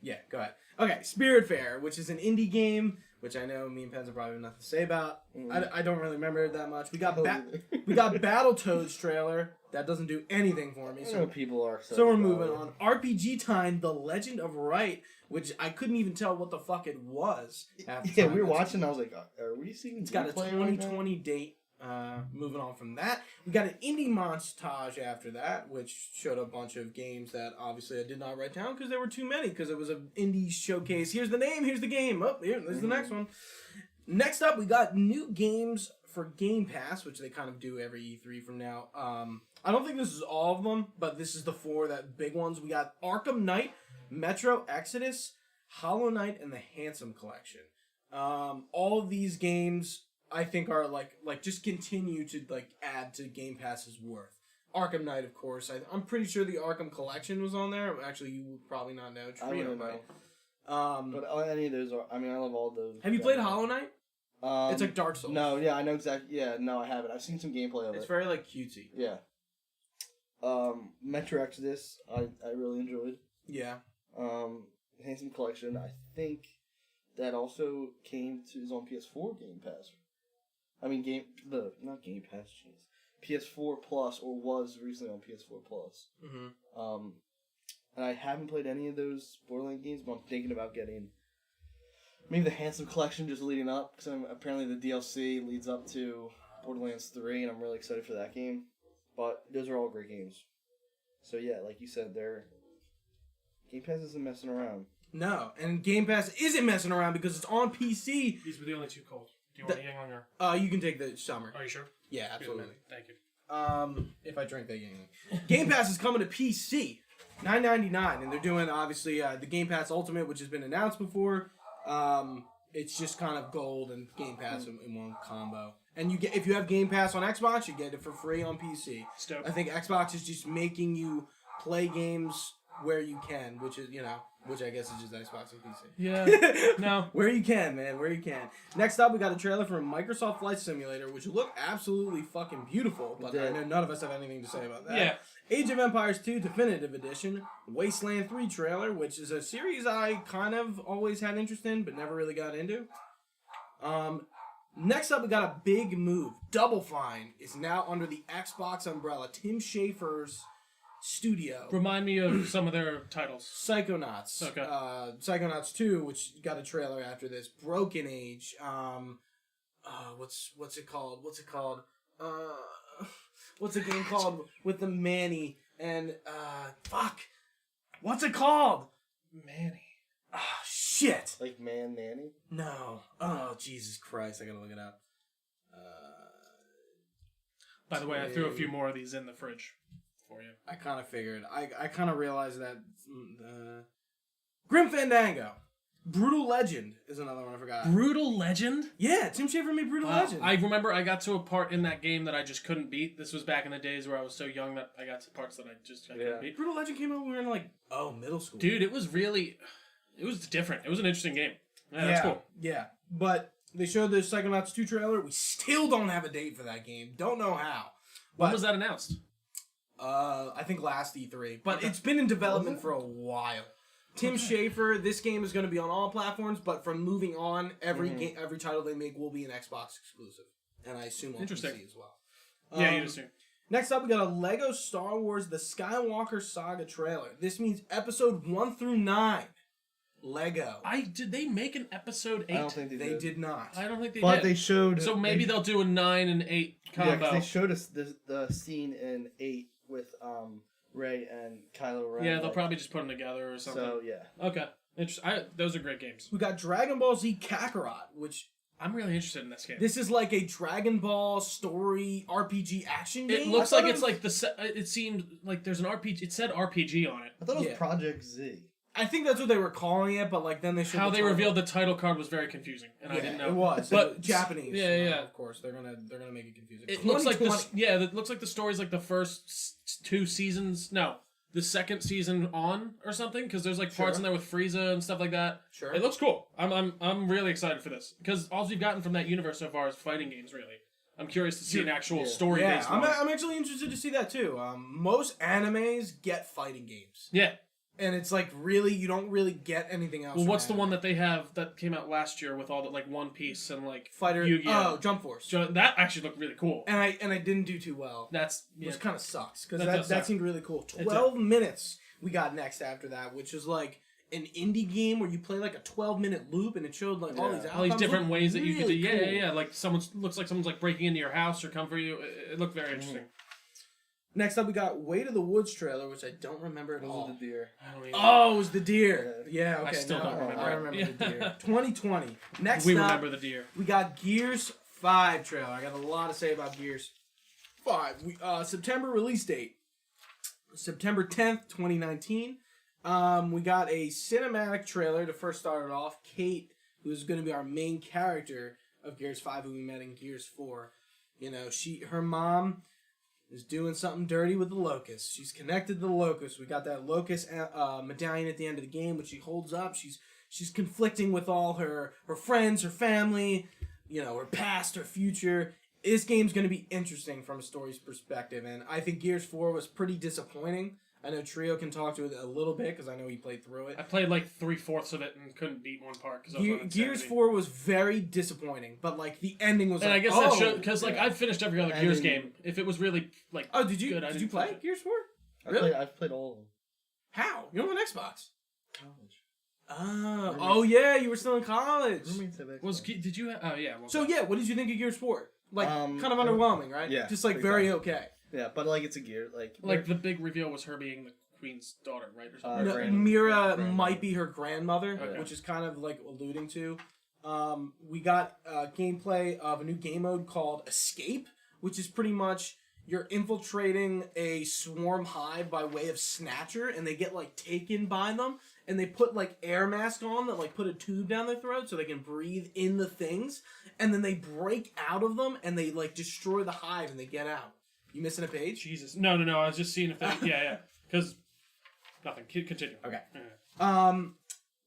Yeah, go ahead. Okay, Spiritfarer, which is an indie game, which I know me and Pens have probably nothing to say about. I don't really remember it that much. We got Battletoads trailer. That doesn't do anything for me. So people are so we're moving on. RPG Time: The Legend of Wright, which I couldn't even tell what the fuck it was. Yeah, we were watching. I was like, "Are we seeing?" It's got a 2020 date. Moving on from that, we got an indie montage after that, which showed a bunch of games that obviously I did not write down because there were too many. Because it was an indie showcase. Here's the name. Here's the game. Oh, here's the next one. Next up, we got new games for Game Pass, which they kind of do every E3 from now. I don't think this is all of them, but this is the 4 big ones. We got Arkham Knight, Metro Exodus, Hollow Knight, and the Handsome Collection. All of these games, I think, are like just continue to add to Game Pass's worth. Arkham Knight, of course. I'm pretty sure the Arkham Collection was on there. Actually, you would probably not know. I wouldn't know. But any of those are. I mean, I love all those. Have you played Hollow Knight? It's like Dark Souls. No, yeah, I know exactly. Yeah, no, I haven't. I've seen some gameplay of it. It's very cutesy. Yeah. Metro Exodus, I really enjoyed. Yeah. Handsome Collection, I think that also is on PS4 Game Pass. I mean, not Game Pass, jeez. PS4 Plus, or was recently on PS4 Plus. Mm-hmm. And I haven't played any of those Borderlands games, but I'm thinking about getting maybe the Handsome Collection just leading up, because apparently the DLC leads up to Borderlands 3, and I'm really excited for that game. But those are all great games. So yeah, like you said, Game Pass isn't messing around. No, and Game Pass isn't messing around because it's on PC. These were the only 2 cold. Do you want anything longer? You can take the summer. Are you sure? Yeah, absolutely. Thank you. If I drink that Game Pass is coming to PC, $9.99, and they're doing obviously the Game Pass Ultimate, which has been announced before. It's just kind of gold and Game Pass in one combo. And if you have Game Pass on Xbox, you get it for free on PC. Stoked. I think Xbox is just making you play games where you can, which I guess is just Xbox and PC. Yeah. No. Where you can, man. Where you can. Next up, we got a trailer for Microsoft Flight Simulator, which looked absolutely fucking beautiful, but I know none of us have anything to say about that. Yeah. Age of Empires 2 Definitive Edition, Wasteland 3 trailer, which is a series I kind of always had interest in, but never really got into. Next up, we got a big move. Double Fine is now under the Xbox umbrella. Tim Schafer's studio. Remind me of some of their titles. Psychonauts. Okay. Psychonauts 2, which got a trailer after this. Broken Age. What's it called? What's a game called with the Manny and fuck? What's it called? Manny. Oh shit. Like Manny? No. Oh Jesus Christ! I gotta look it up. By the way, I threw a few more of these in the fridge for you. I kind of figured. I kind of realized that. Grim Fandango. Brutal Legend is another one I forgot. Brutal Legend? Yeah, Tim Schafer made Brutal Legend. I remember I got to a part in that game that I just couldn't beat. This was back in the days where I was so young that I got to parts that I couldn't beat. Brutal Legend came out when we were in middle school. Dude, it was different. It was an interesting game. Yeah, that's cool. Yeah, but they showed the Psychonauts 2 trailer. We still don't have a date for that game. Don't know how. When was that announced? I think last E3. But it's been in development for a while. Tim Schafer, this game is going to be on all platforms, but from moving on, every title they make will be an Xbox exclusive. And I assume on PC as well. Yeah, you'd assume. Next up, we got a Lego Star Wars The Skywalker Saga trailer. This means episode 1 through 9. Lego. Did they make an episode 8? I don't think they did not. I don't think they but did. They showed. So maybe they'll do a 9 and 8 combo. Yeah, 'cause they showed us the scene in 8 with Rey and Kylo Ren. Yeah, they'll probably just put them together or something. So yeah. Okay. Those are great games. We got Dragon Ball Z Kakarot, which I'm really interested in this game. this is like a Dragon Ball story RPG action game. It looks like it's like it seemed like there's an RPG. It said RPG on it. I thought it was Project Z. I think that's what they were calling it, but like then they showed how they revealed the title card was very confusing, and I didn't know it was. But Japanese. Yeah. Of course, they're gonna make it confusing. It looks like this. Yeah, it looks like the story's like the first 2 seasons. No, the second season on or something, because there's like parts in there with Frieza and stuff like that. Sure. It looks cool. I'm really excited for this because all we've gotten from that universe so far is fighting games. Really, I'm curious to see an actual story based one. I'm actually interested to see that too. Most animes get fighting games. Yeah. And it's like really, you don't really get anything else. Well, what's the one that they have that came out last year with all the like One Piece and like Fighter? Yu-Gi-Oh! Jump Force. That actually looked really cool. And I didn't do too well. Which kind of sucks because that seemed really cool. 12 minutes we got next after that, which is like an indie game where you play like a 12-minute loop and it showed like all these different ways that you could do. Cool. Yeah. Like looks like someone's like breaking into your house or come for you. It looked very interesting. Next up, we got Way to the Woods trailer, which I don't remember at all. The deer. Oh, it was the deer. Yeah, okay. I still don't remember. I remember the deer. 2020. Next we up, remember the deer. We got Gears 5 trailer. I got a lot to say about Gears 5. September release date. September 10th, 2019. We got a cinematic trailer to first start it off. Kate, who is going to be our main character of Gears 5, who we met in Gears 4. You know, her mom is doing something dirty with the Locust. She's connected to the Locust. We got that Locust medallion at the end of the game, which she holds up. She's conflicting with all her friends, her family, you know, her past, her future. This game's going to be interesting from a story's perspective, and I think Gears 4 was pretty disappointing. I know Trio can talk to it a little bit because I know he played through it. I played like 3/4 of it and couldn't beat one part. Gears 4 was very disappointing, but like the ending was. And like, I guess that should because like I've finished every other Gears game. If it was really like did you good, did you play Gears 4? Really? I've played all of them. How? You're on Xbox. College. Oh yeah, you were still in college. Did you? Oh yeah. So yeah, what did you think of Gears 4? Like kind of underwhelming, right? Yeah. Just like very okay. Yeah, but like it's a gear like the big reveal was her being the Queen's daughter, right? Or something. No, Mira might be her grandmother, which is kind of like alluding to. We got gameplay of a new game mode called Escape, which is pretty much you're infiltrating a swarm hive by way of Snatcher, and they get like taken by them, and they put like air mask on that like put a tube down their throat so they can breathe in the things, and then they break out of them and they like destroy the hive and they get out. You missing a page? Jesus. No. I was just seeing if they... Yeah. Because... Nothing. Continue. Okay. Yeah.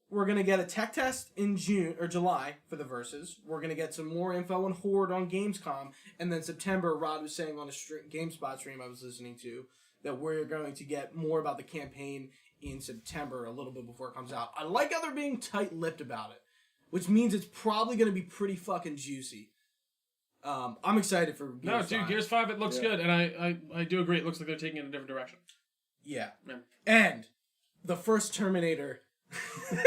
We're going to get a tech test in June or July for the Versus. We're going to get some more info on Horde on Gamescom. And then September, Rod was saying on a GameSpot stream I was listening to that we're going to get more about the campaign in September, a little bit before it comes out. I like how they're being tight-lipped about it, which means it's probably going to be pretty fucking juicy. I'm excited for Gears 5. Gears 5, it looks good, and I do agree. It looks like they're taking it in a different direction. Yeah. And the first Terminator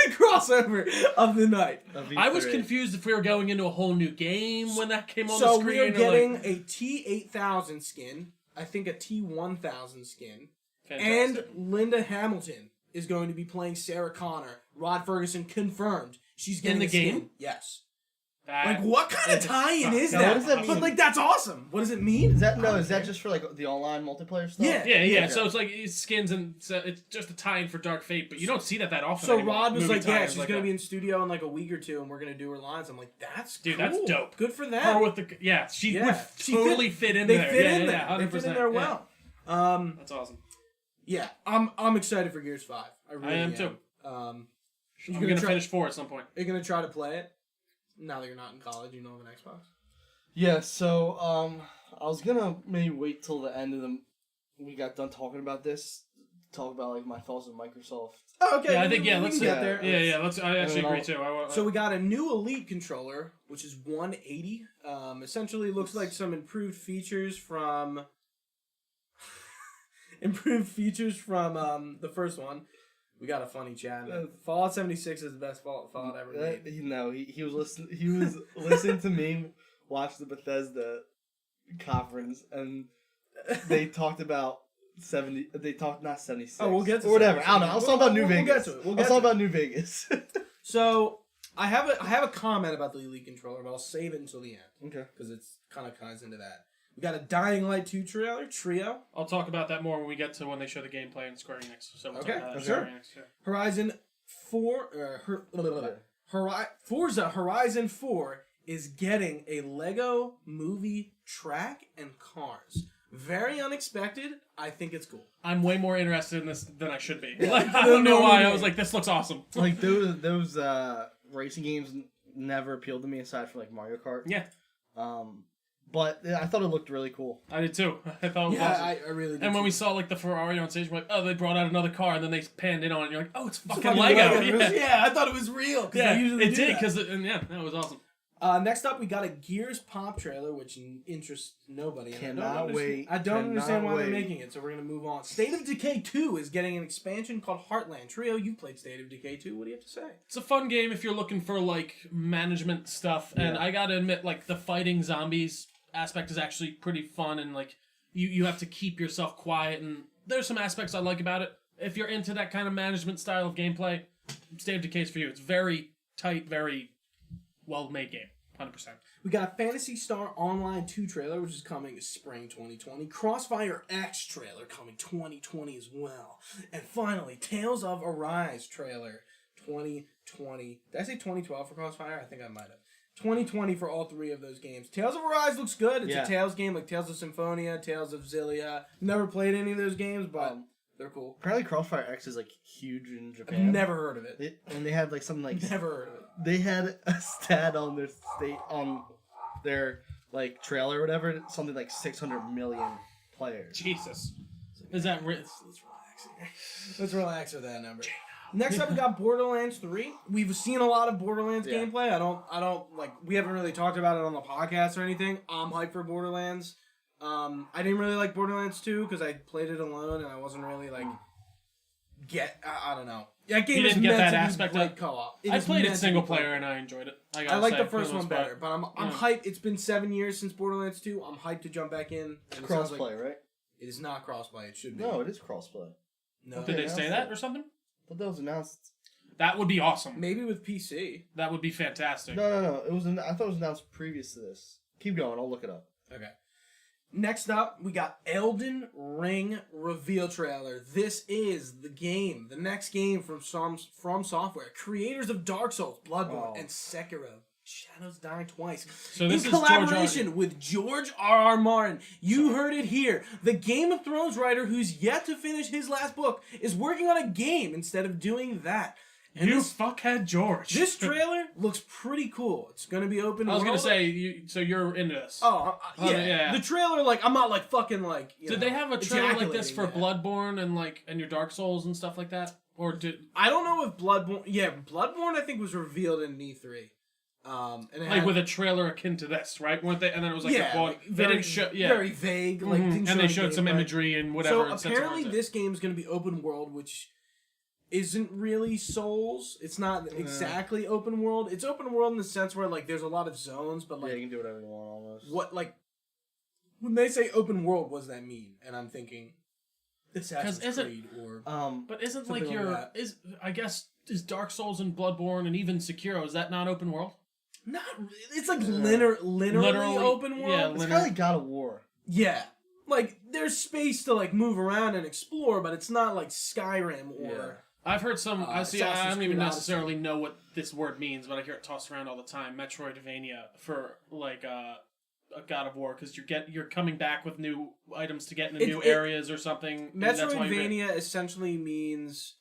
crossover of the night. I was confused if we were going into a whole new game when that came on the screen. So we are getting a T-8000 skin, I think a T-1000 skin, Fantastic. And Linda Hamilton is going to be playing Sarah Connor. Rod Ferguson confirmed she's getting in the game. Skin. Yes. Like, what kind of tie-in is that? What does that mean? But, like, that's awesome. What does it mean? Is that just for, like, the online multiplayer stuff? Yeah. So it's like skins and it's just a tie-in for Dark Fate, but you don't see that often So anymore. Rod was like, yeah, she's going to be in studio in, like, a week or two, and we're going to do her lines. I'm like, that's cool. Dude, that's dope. Good for them. Her with the... she would totally fit in there. They fit in there. 100%. They fit in there well. That's awesome. Yeah, I'm excited for Gears 5. I really am. Too. I'm going to finish 4 at some point. Are you going to try to play it? Now that you're not in college, you don't have an Xbox? Yeah, so I was gonna maybe wait till the end of we got done talking about this. Talk about like my thoughts on Microsoft. Oh, okay. Yeah, I think let's get there. I actually agree too. So we got a new Elite controller, which is 180. Essentially looks like some improved features from improved features from the first one. We got a funny chat. Fallout 76 is the best Fallout ever made. He was listening. He was listening to me watch the Bethesda conference, and they talked about 70. They talked not 76. Oh, we'll get to or whatever. 76. I don't know. I was talking about New Vegas. We'll get to it. Talking about New Vegas. So I have a comment about the Elite controller, but I'll save it until the end. Okay. Because it's kind of ties into that. We got a Dying Light 2 Trio. I'll talk about that more when we get to when they show the gameplay in Square Enix. So we'll talk about that. Sure. Horizon 4, Forza Horizon 4 is getting a Lego Movie track and cars. Very unexpected. I think it's cool. I'm way more interested in this than I should be. Like, I don't know why. I was like, this looks awesome. Like those racing games never appealed to me aside from like Mario Kart. Yeah. But I thought it looked really cool. I did too. I thought it was awesome. I really did. And when too. we saw like the Ferrari on stage, we're like, oh, they brought out another car, and then they panned in on it. And you're like, oh, it's fucking Lego. Yeah, I thought it was real. Yeah, it did because that was awesome. Next up, we got a Gears Pop trailer, which interests nobody. Cannot wait. I don't understand why they're making it, so we're going to move on. State of Decay 2 is getting an expansion called Heartland. Trio, you played State of Decay 2. What do you have to say? It's a fun game if you're looking for, like, management stuff. And I got to admit, like, the fighting zombies aspect is actually pretty fun. And, like, you have to keep yourself quiet. And there's some aspects I like about it. If you're into that kind of management style of gameplay, State of Decay is for you. It's very tight, very well-made game. 100%. We got a Phantasy Star Online 2 trailer, which is coming spring 2020. Crossfire X trailer coming 2020 as well. And finally, Tales of Arise trailer 2020. Did I say 2012 for Crossfire? I think I might have. 2020 for all three of those games. Tales of Arise looks good. It's a Tales game like Tales of Symphonia, Tales of Xillia. Never played any of those games, but they're cool. Apparently Crossfire X is like huge in Japan. I've never heard of it. And they had like something like... Never heard of it. They had a stat on their like trailer or whatever, something like 600 million players. Jesus. Is that... Let's relax here. Let's relax with that number. Next up, we got Borderlands 3. We've seen a lot of Borderlands gameplay. I don't like. We haven't really talked about it on the podcast or anything. I'm hyped for Borderlands. I didn't really like Borderlands 2 because I played it alone and I wasn't really like I don't know. That game didn't get that aspect of co-op. I played it single player and I enjoyed it. I like the first one better, but I'm hyped. It's been 7 years since Borderlands 2. I'm hyped to jump back in. It's crossplay, right? It is not crossplay. It should be. No, it is crossplay. No, did they say that or something? But that was announced. That would be awesome. Maybe with PC. That would be fantastic. No. It was. I thought it was announced previous to this. Keep going. I'll look it up. Okay. Next up, we got Elden Ring reveal trailer. This is the game, the next game from Software, creators of Dark Souls, Bloodborne, and Sekiro. Shadows Die Twice. So this in collaboration with George R.R. Martin. You heard it here. The Game of Thrones writer who's yet to finish his last book is working on a game instead of doing that. And this fuckhead George. This trailer looks pretty cool. It's going to be open world. I was going to say, so you're into this. Oh, yeah. The trailer, like, I'm not, like, fucking, like, Did they have a trailer like this for Bloodborne and your Dark Souls and stuff like that? Or did... I don't know if Bloodborne... Yeah, Bloodborne, I think, was revealed in E3. And it like with a trailer akin to this, right? Weren't they? And then it was like very vague. Like, and they showed some imagery and whatever. So apparently, this game is going to be open world, which isn't really Souls. It's not exactly open world. It's open world in the sense where like there's a lot of zones, but like you can do whatever you want almost. What like when they say open world, what does that mean? And I'm thinking Assassin's Creed or but isn't like I guess is Dark Souls and Bloodborne and even Sekiro, is that not open world? Not really. It's like literally open world. Yeah, it's kind of like God of War. Yeah. Like, there's space to, like, move around and explore, but it's not like Skyrim or... Yeah. I've heard some... I don't even necessarily know what this word means, but I hear it tossed around all the time. Metroidvania for, like, a God of War, because you're coming back with new items to get into new areas or something. Metroidvania essentially means,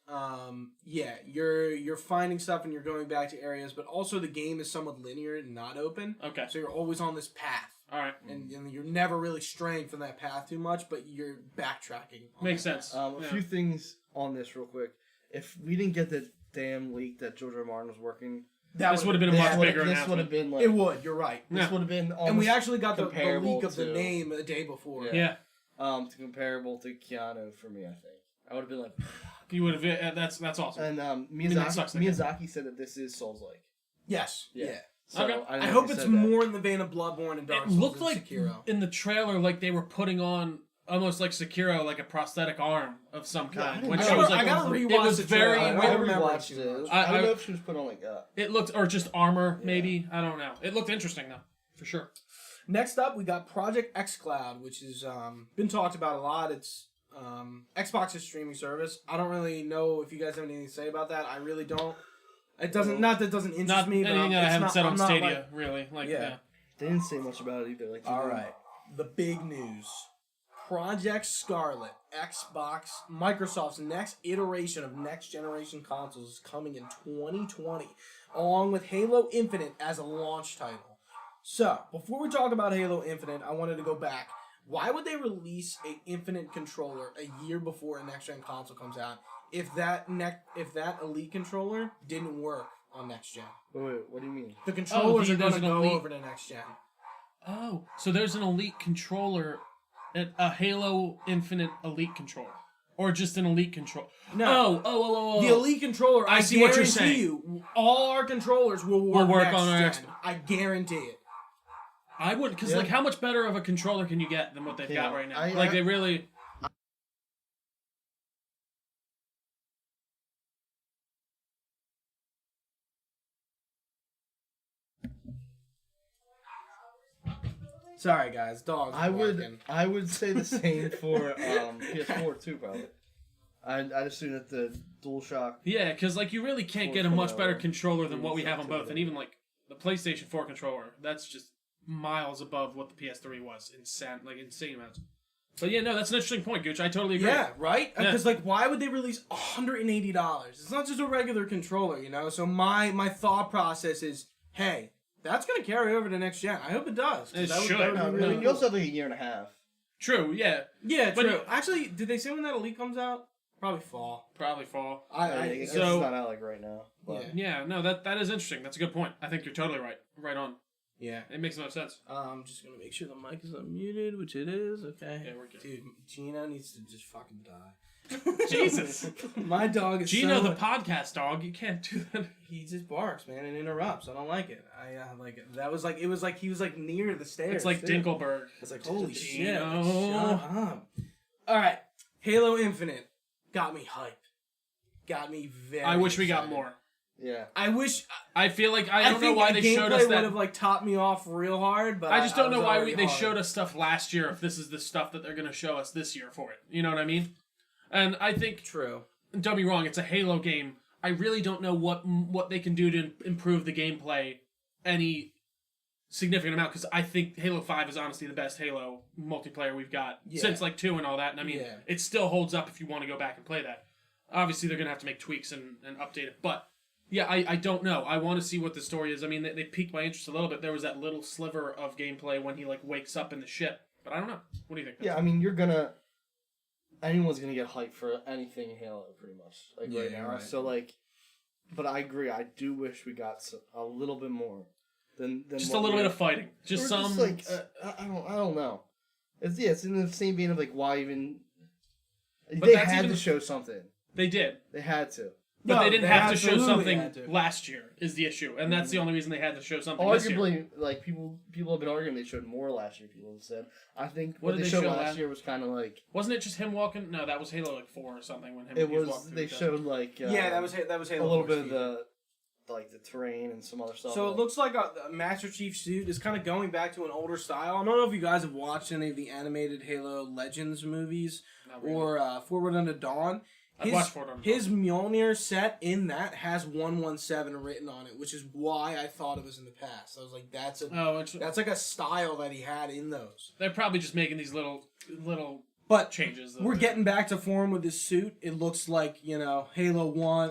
you're finding stuff and you're going back to areas, but also the game is somewhat linear and not open. Okay. So you're always on this path. All right. And you're never really straying from that path too much, but you're backtracking. Makes sense. A few things on this real quick. If we didn't get the damn leak that George R. R. Martin was working... This would have been a much bigger announcement. This would have been like... It would, you're right. This would have been almost and we actually got the leak of the name a day before. Yeah. comparable to Keanu for me. I think I would have been like, you would have. That's awesome. And Miyazaki said that this is Souls-like. Yes. Yeah. So Okay. I I hope it's more in the vein of Bloodborne and Dark Souls. It looked than like Sekiro. in the trailer, like they were putting on almost like Sekiro, like a prosthetic arm of some kind. I When she gotta- was like, I gotta rewatch it was the very. trailer. I remember rewatched it it. too much. I don't know if she was put on like that. It looked, or just armor, maybe. I don't know. It looked interesting though, for sure. Next up, we got Project xCloud, which has been talked about a lot. It's Xbox's streaming service. I don't really know if you guys have anything to say about that. I really don't. It doesn't. Not that it doesn't interest Not me. But anything that I it's haven't not, said on I'm not Stadia, like- really. Like, Yeah. yeah. They didn't say much about it either. Like, All right, the big news: Project Scarlet, Microsoft's next iteration of next generation consoles is coming in 2020, along with Halo Infinite as a launch title. So, before we talk about Halo Infinite, I wanted to go back. Why would they release a Infinite controller a year before a next gen console comes out if that Elite controller didn't work on next gen? Wait, what do you mean? The controllers are going there's to an go Elite- over to next gen. Oh, so there's an Elite controller, a Halo Infinite Elite controller, or just an Elite controller? No. Oh. The Elite controller, I see what you're guarantee saying. you, all our controllers will work work next on our gen. Xbox. I guarantee it. I would, because Yeah. like, how much better of a controller can you get than what they've got right now? They really. Sorry, guys. Dogs. I barking. would say the same for PS4 too, probably. I'd assume that the DualShock. Yeah, because like you really can't get a much better controller than what we have on both, and even like the PlayStation 4 controller, that's just miles above what the PS3 was. Insane amounts. But yeah, no, that's an interesting point, Gooch. I totally agree. Yeah, right? Yeah. Because, like, why would they release $180? It's not just a regular controller, you know? So my thought process is, hey, that's going to carry over to next gen. I hope it does. 'Cause It that would- should. that would be I really mean, you also have like a year and a half. True. Yeah. Yeah, But true. Actually, did they say when that Elite comes out? Probably fall. Probably fall. I guess so- it's not out like right now. But. Yeah. No, that is interesting. That's a good point. I think you're totally right. Right on. Yeah. It makes no sense. I'm just going to make sure the mic is unmuted, which it is. Okay. Yeah, we're good. Dude, Gino needs to just fucking die. Jesus. My dog is Gino, so... the podcast dog, you can't do that. He just barks, man, and interrupts. I don't like it. I like it. That was like he was like near the stairs. It's like too. Dinkelberg. It's like holy shit. Gino. Like, shut up. All right, Halo Infinite got me hype. Got me very. I wish we got excited. more. Yeah. I wish. I feel like I don't know think why the they showed us gameplay would that. have like topped me off real hard, but I just don't know was why already they hard. showed us stuff last year if this is the stuff that they're going to show us this year for it. You know what I mean? And I think, True. don't get me wrong, it's a Halo game. I really don't know what they can do to improve the gameplay any significant amount, because I think Halo 5 is honestly the best Halo multiplayer we've got since like 2 and all that. And I mean, it still holds up if you want to go back and play that. Obviously, they're going to have to make tweaks and update it, but yeah, I don't know. I want to see what the story is. I mean, they piqued my interest a little bit. There was that little sliver of gameplay when he like wakes up in the ship, but I don't know. What do you think? Yeah, I mean, anyone's gonna get hyped for anything in Halo, pretty much, like right now. Right. So like, but I agree. I do wish we got a little bit more than just what a little we- bit of fighting. Just or some like I don't know. It's in the same vein of like why even they that's had even- to show something. they did. They had to. But No, they didn't they have to show absolutely had something to. last year is the issue, and that's the only reason they had to show something this year. Arguably, like people have been arguing they showed more last year. People have said. I think What what did they they showed show last last- year was kind of like Wasn't it just him walking? No, that was Halo like 4 or something when him. it he was was. walking through They the showed like Yeah, that was Halo a little 4 bit of speed. the terrain and some other stuff. So it like- looks like the Master Chief suit is kind of going back to an older style. I don't know if you guys have watched any of the animated Halo Legends movies Not really. or Forward Unto Dawn. I've watched Forward Unto His Mjolnir set in that has 117 written on it, which is why I thought it was in the past. I was like, that's like a style that he had in those. They're probably just making these little But changes. we're getting back to form with this suit. It looks like, Halo 1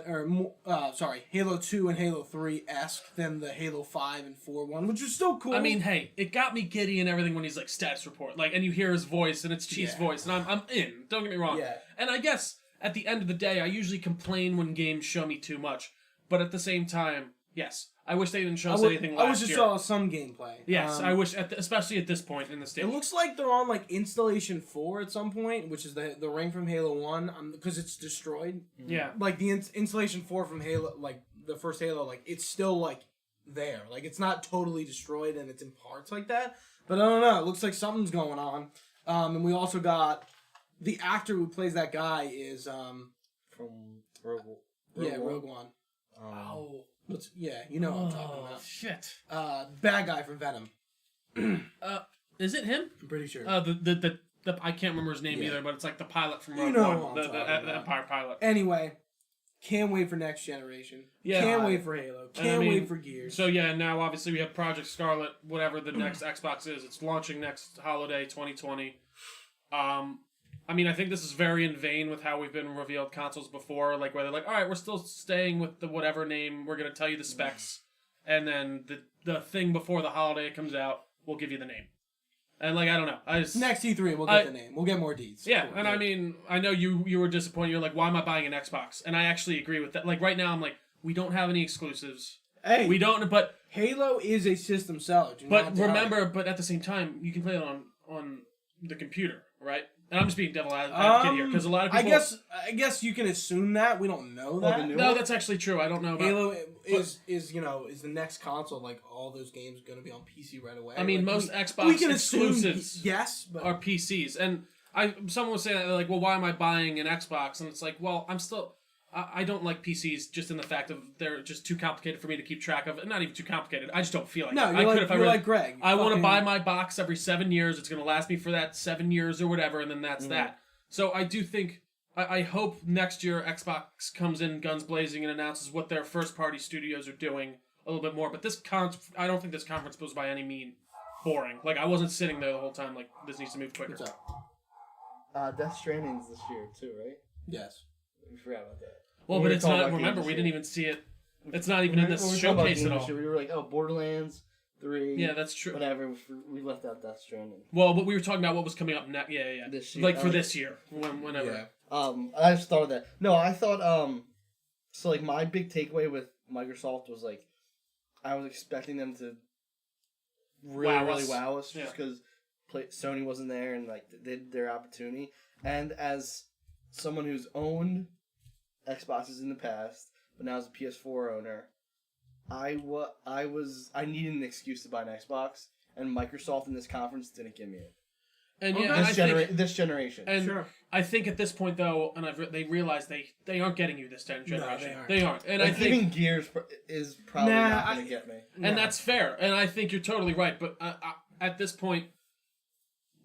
Halo 2 and Halo 3 esque than the Halo 5 and 4 one, which is still cool. I mean, hey, it got me giddy and everything when he's like status report, like, and you hear his voice and it's Chief's voice, and I'm in. Don't get me wrong. Yeah. And I guess at the end of the day, I usually complain when games show me too much, but at the same time, Yes. I wish they didn't show us anything last year. I wish I saw some gameplay. Yes, I wish, especially at this point in the stage. It looks like they're on like installation 4 at some point, which is the ring from Halo 1, because it's destroyed. Yeah. Like the installation 4 from Halo, like the first Halo, like it's still like there. Like it's not totally destroyed and it's in parts like that. But I don't know. It looks like something's going on. And we also got the actor who plays that guy is from Rogue One. You know what I'm talking about. Shit. Bad guy from Venom. Is it him? I'm pretty sure. The I can't remember his name either, but it's like the pilot from Rogue One, the Empire pilot. Anyway, can't wait for next generation. Yeah, can't wait for Halo. Can't wait for Gears. So yeah, now obviously we have Project Scarlet, whatever the next Xbox is. It's launching next holiday, 2020. I mean, I think this is very in vain with how we've been revealed consoles before, like where they're like, all right, we're still staying with the whatever name, we're going to tell you the specs, and then the thing before the holiday comes out, we'll give you the name. And like, I don't know. Next E3, we'll get the name. We'll get more deeds. Yeah, and I mean, I know you were disappointed. You're like, why am I buying an Xbox? And I actually agree with that. Like, right now, I'm like, we don't have any exclusives. Hey, we don't, but Halo is a system seller. But remember, but at the same time, you can play it on the computer, right? And I'm just being devil advocate here because a lot of people. I guess you can assume that we don't know that. No, that's actually true. I don't know about Halo is the next console, like all those games going to be on PC right away. I mean, like, most Xbox exclusives but are PCs, and someone was saying that, like, well, why am I buying an Xbox? And it's like, well, I don't like PCs just in the fact of they're just too complicated for me to keep track of. Not even too complicated. I just don't feel like it. You're like Greg. I want to buy my box every 7 years. It's going to last me for that 7 years or whatever, and then that's that. So I do think, I hope next year Xbox comes in guns blazing and announces what their first-party studios are doing a little bit more. But I don't think this conference was by any means boring. Like, I wasn't sitting there the whole time like, this needs to move quicker. What's up? Death Stranding's this year, too, right? Yes. We forgot about that. Well, but it's not. Remember, we didn't even see it. It's not even in this showcase at all. We were like, oh, Borderlands 3. Yeah, that's true. Whatever. We left out Death Stranding. Well, but we were talking about what was coming up next. Yeah. This year. Like for this year, whenever. Yeah. I just thought of that. No, I thought. So like my big takeaway with Microsoft was like, I was expecting them to really wow us just because Sony wasn't there and like they did their opportunity. And as someone who's owned Xboxes in the past, but now as a PS4 owner, I needed an excuse to buy an Xbox, and Microsoft in this conference didn't give me it. And this generation. And sure. I think at this point though, and they realize they aren't getting you this generation. No, they aren't. And like, I think even Gears is probably not going to get me. And that's fair. And I think you're totally right. But at this point,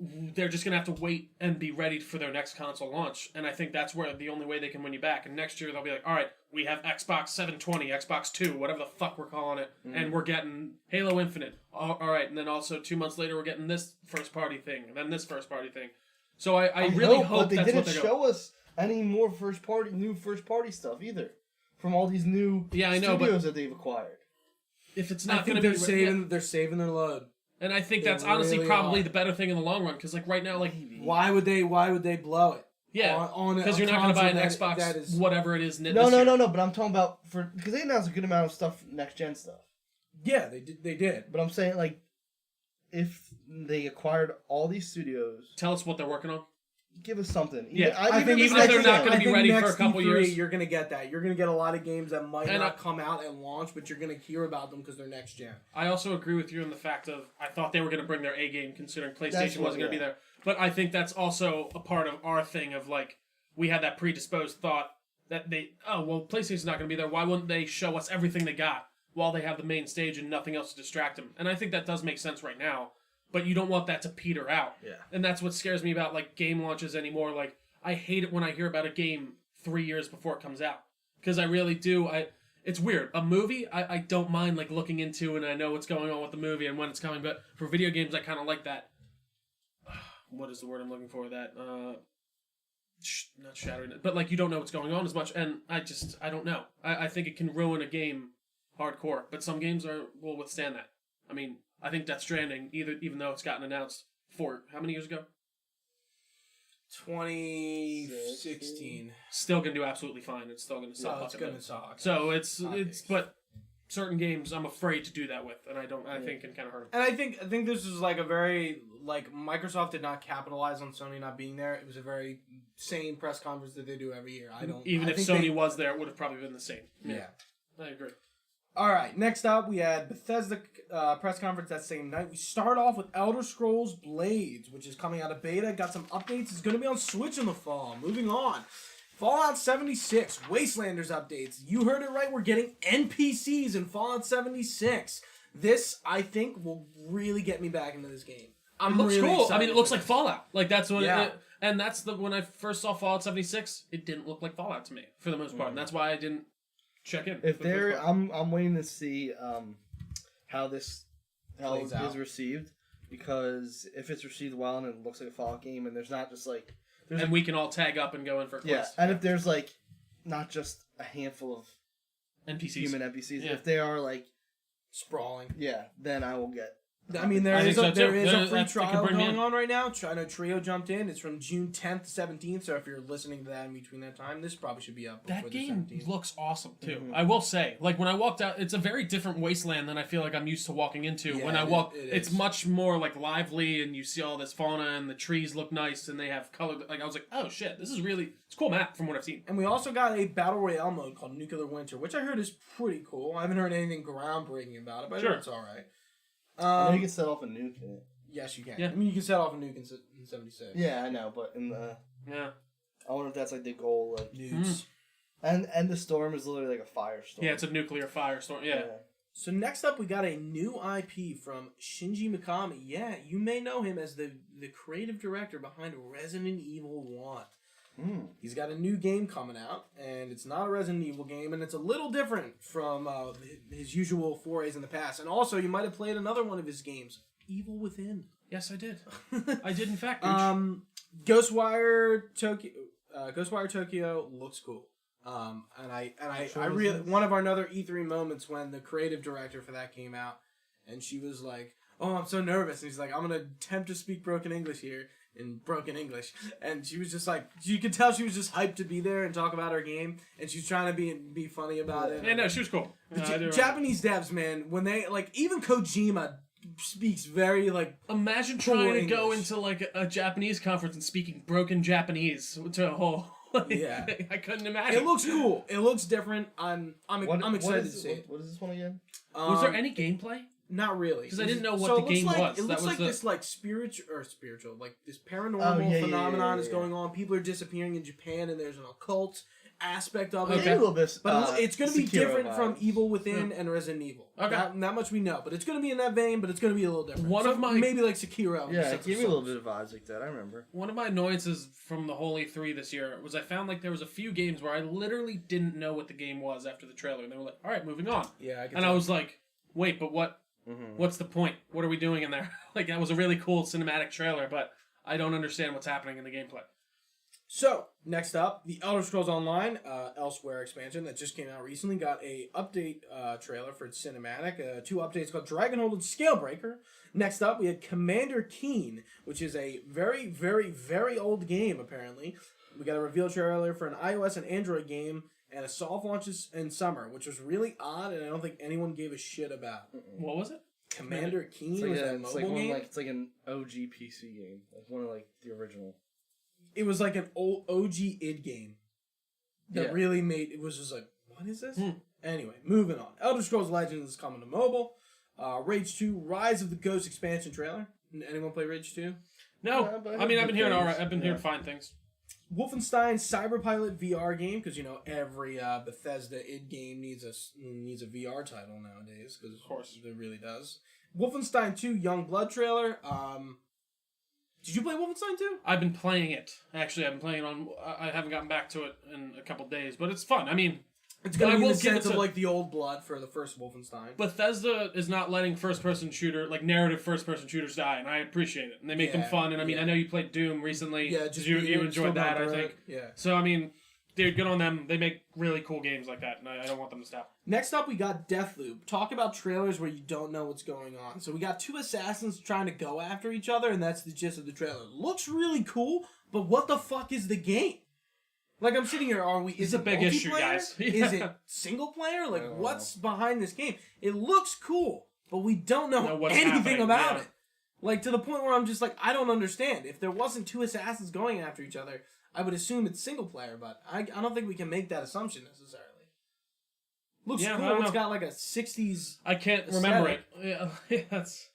they're just going to have to wait and be ready for their next console launch. And I think that's where the only way they can win you back. And next year they'll be like, all right, we have Xbox 720, Xbox 2, whatever the fuck we're calling it. And we're getting Halo Infinite. All right. And then also 2 months later, we're getting this first-party thing. And then this first-party thing. So I really hope that's what they're going. They didn't show us any more new first-party stuff either. From all these new studios that they've acquired. If it's not going to be... They're saving their load. And I think that's honestly probably the better thing in the long run, because like right now, like why would they blow it? Yeah, because you're not going to buy an Xbox, whatever it is. No. But I'm talking about because they announced a good amount of stuff, next gen stuff. Yeah, they did. But I'm saying like, if they acquired all these studios, tell us what they're working on. Give us something. I think even if they're not going to be ready for a couple years, you're going to get that. You're going to get a lot of games that might not come out and launch, but you're going to hear about them because they're next gen. I also agree with you in the fact of I thought they were going to bring their A game, considering PlayStation wasn't going to be there. But I think that's also a part of our thing of like we had that predisposed thought that PlayStation's not going to be there. Why wouldn't they show us everything they got while they have the main stage and nothing else to distract them? And I think that does make sense right now. But you don't want that to peter out. Yeah. And that's what scares me about like game launches anymore. Like I hate it when I hear about a game 3 years before it comes out. Because I really do. It's weird. A movie, I don't mind like looking into and I know what's going on with the movie and when it's coming. But for video games, I kind of like that. What is the word I'm looking for? That not shattering it, but like you don't know what's going on as much. And I don't know. I think it can ruin a game hardcore. But some games will withstand that. I mean, I think Death Stranding, even though it's gotten announced for how many years ago? 2016. Still gonna do absolutely fine. It's still gonna suck. It's gonna suck. So but certain games I'm afraid to do that with, and I think can kind of hurt them. And I think this is like a very Microsoft did not capitalize on Sony not being there. It was a very sane press conference that they do every year. Even if Sony was there, it would have probably been the same. Yeah. I agree. All right, next up we had Bethesda press conference that same night. We start off with Elder Scrolls Blades, which is coming out of beta. Got some updates. It's going to be on Switch in the fall. Moving on. Fallout 76, Wastelanders updates. You heard it right. We're getting NPCs in Fallout 76. This, I think, will really get me back into this game. It looks really cool. I mean, it looks like Fallout. Like, that's what yeah. And that's when I first saw Fallout 76, it didn't look like Fallout to me, for the most part. And that's why I didn't check in. I'm waiting to see how this is received, because if it's received well and it looks like a Fallout game, and there's not just like we can all tag up and go in for quests. And if there's like not just a handful of NPCs, human NPCs, if they are like sprawling, then I will get. I mean, there is a free trial going on right now. I know Trio jumped in. It's from June 10th to 17th, so if you're listening to that in between that time, this probably should be up before that game the 17th. Looks awesome, too. Mm-hmm. I will say, like, when I walked out, it's a very different wasteland than I feel like I'm used to walking into. When I walk, it's much more, like, lively, and you see all this fauna, and the trees look nice, and they have color. Like, I was like, oh, shit, this is really... It's a cool map from what I've seen. And we also got a Battle Royale mode called Nuclear Winter, which I heard is pretty cool. I haven't heard anything groundbreaking about it, but I heard it's all right. I know you can set off a nuke in it. Yes, you can. Yeah. I mean, you can set off a nuke in 76. Yeah, I know, but in the... Yeah. I wonder if that's like the goal, like... Nukes. And the storm is literally like a firestorm. Yeah, it's a nuclear firestorm, yeah. So next up, we got a new IP from Shinji Mikami. Yeah, you may know him as the creative director behind Resident Evil 1. He's got a new game coming out, and it's not a Resident Evil game, and it's a little different from his usual forays in the past. And also, you might have played another one of his games, Evil Within. Yes, I did. I did, in fact. Ghostwire Tokyo looks cool. And I really one of our other E3 moments when the creative director for that came out, and she was like, "Oh, I'm so nervous," and he's like, "I'm gonna attempt to speak broken English here." In broken English, and she was just like, you could tell she was just hyped to be there and talk about her game, and she's trying to be funny about it. Yeah, no, she was cool. Japanese devs, man, when they even Kojima speaks very Imagine trying to go into a Japanese conference and speaking broken Japanese to a whole. I couldn't imagine. It looks cool. It looks different. I'm excited to see it. What is this one again? Was there any gameplay? Not really, because I didn't know what the game was. It looks like this spiritual, like this paranormal phenomenon is going on. People are disappearing in Japan, and there's an occult aspect of it. Okay. A little bit, but it's going to be different vibes. From Evil Within and Resident Evil. Okay, that much we know, but it's going to be in that vein. But it's going to be a little different. Maybe like Sekiro. Yeah, it gave me a little bit of vibes like that. I remember. One of my annoyances from the whole E3 this year was I found there was a few games where I literally didn't know what the game was after the trailer, and they were like, "All right, moving on." Yeah, I was like, "Wait, but what?" Mm-hmm. What's the point? What are we doing in there? That was a really cool cinematic trailer, but I don't understand what's happening in the gameplay. So, next up, the Elder Scrolls Online Elsewhere expansion that just came out recently got a update trailer for its cinematic. 2 updates called Dragonhold and Scalebreaker. Next up, we had Commander Keen, which is a very, very, very old game, apparently. We got a reveal trailer for an iOS and Android game, and a soft launch in summer, which was really odd, and I don't think anyone gave a shit about. What was it? Commander Keen was a mobile game. It's like an OG PC game, like one of the original. It was like an old OG id game that really made it was just like, what is this? Anyway, moving on. Elder Scrolls Legends is coming to mobile. Rage 2 Rise of the Ghost expansion trailer. Anyone play Rage 2? No, I've been hearing all right. I've been hearing fine things. Wolfenstein Cyberpilot VR game, because every Bethesda id game needs a VR title nowadays, because of course it really does. Wolfenstein 2 Young Blood trailer. Did you play Wolfenstein 2? I've been playing it. Actually, I've been playing on. I haven't gotten back to it in a couple days, but it's fun. I mean, it's gonna be in the sense of the old blood for the first Wolfenstein. Bethesda is not letting first-person shooter, narrative first-person shooters die, and I appreciate it. And they make them fun. And I mean, I know you played Doom recently. Yeah, you enjoyed that, I think. Yeah. So I mean, dude, good on them. They make really cool games like that, and I don't want them to stop. Next up, we got Deathloop. Talk about trailers where you don't know what's going on. So we got 2 assassins trying to go after each other, and that's the gist of the trailer. Looks really cool, but what the fuck is the game? Like, I'm sitting here, is a it big issue, multiplayer? guys. Is it single player? Like, what's behind this game? It looks cool, but we don't know anything about it. Like, to the point where I'm just like, I don't understand. If there wasn't two assassins going after each other, I would assume it's single player, but I don't think we can make that assumption necessarily. Looks cool. It's got like a 60s I can't remember it. Yeah, that's...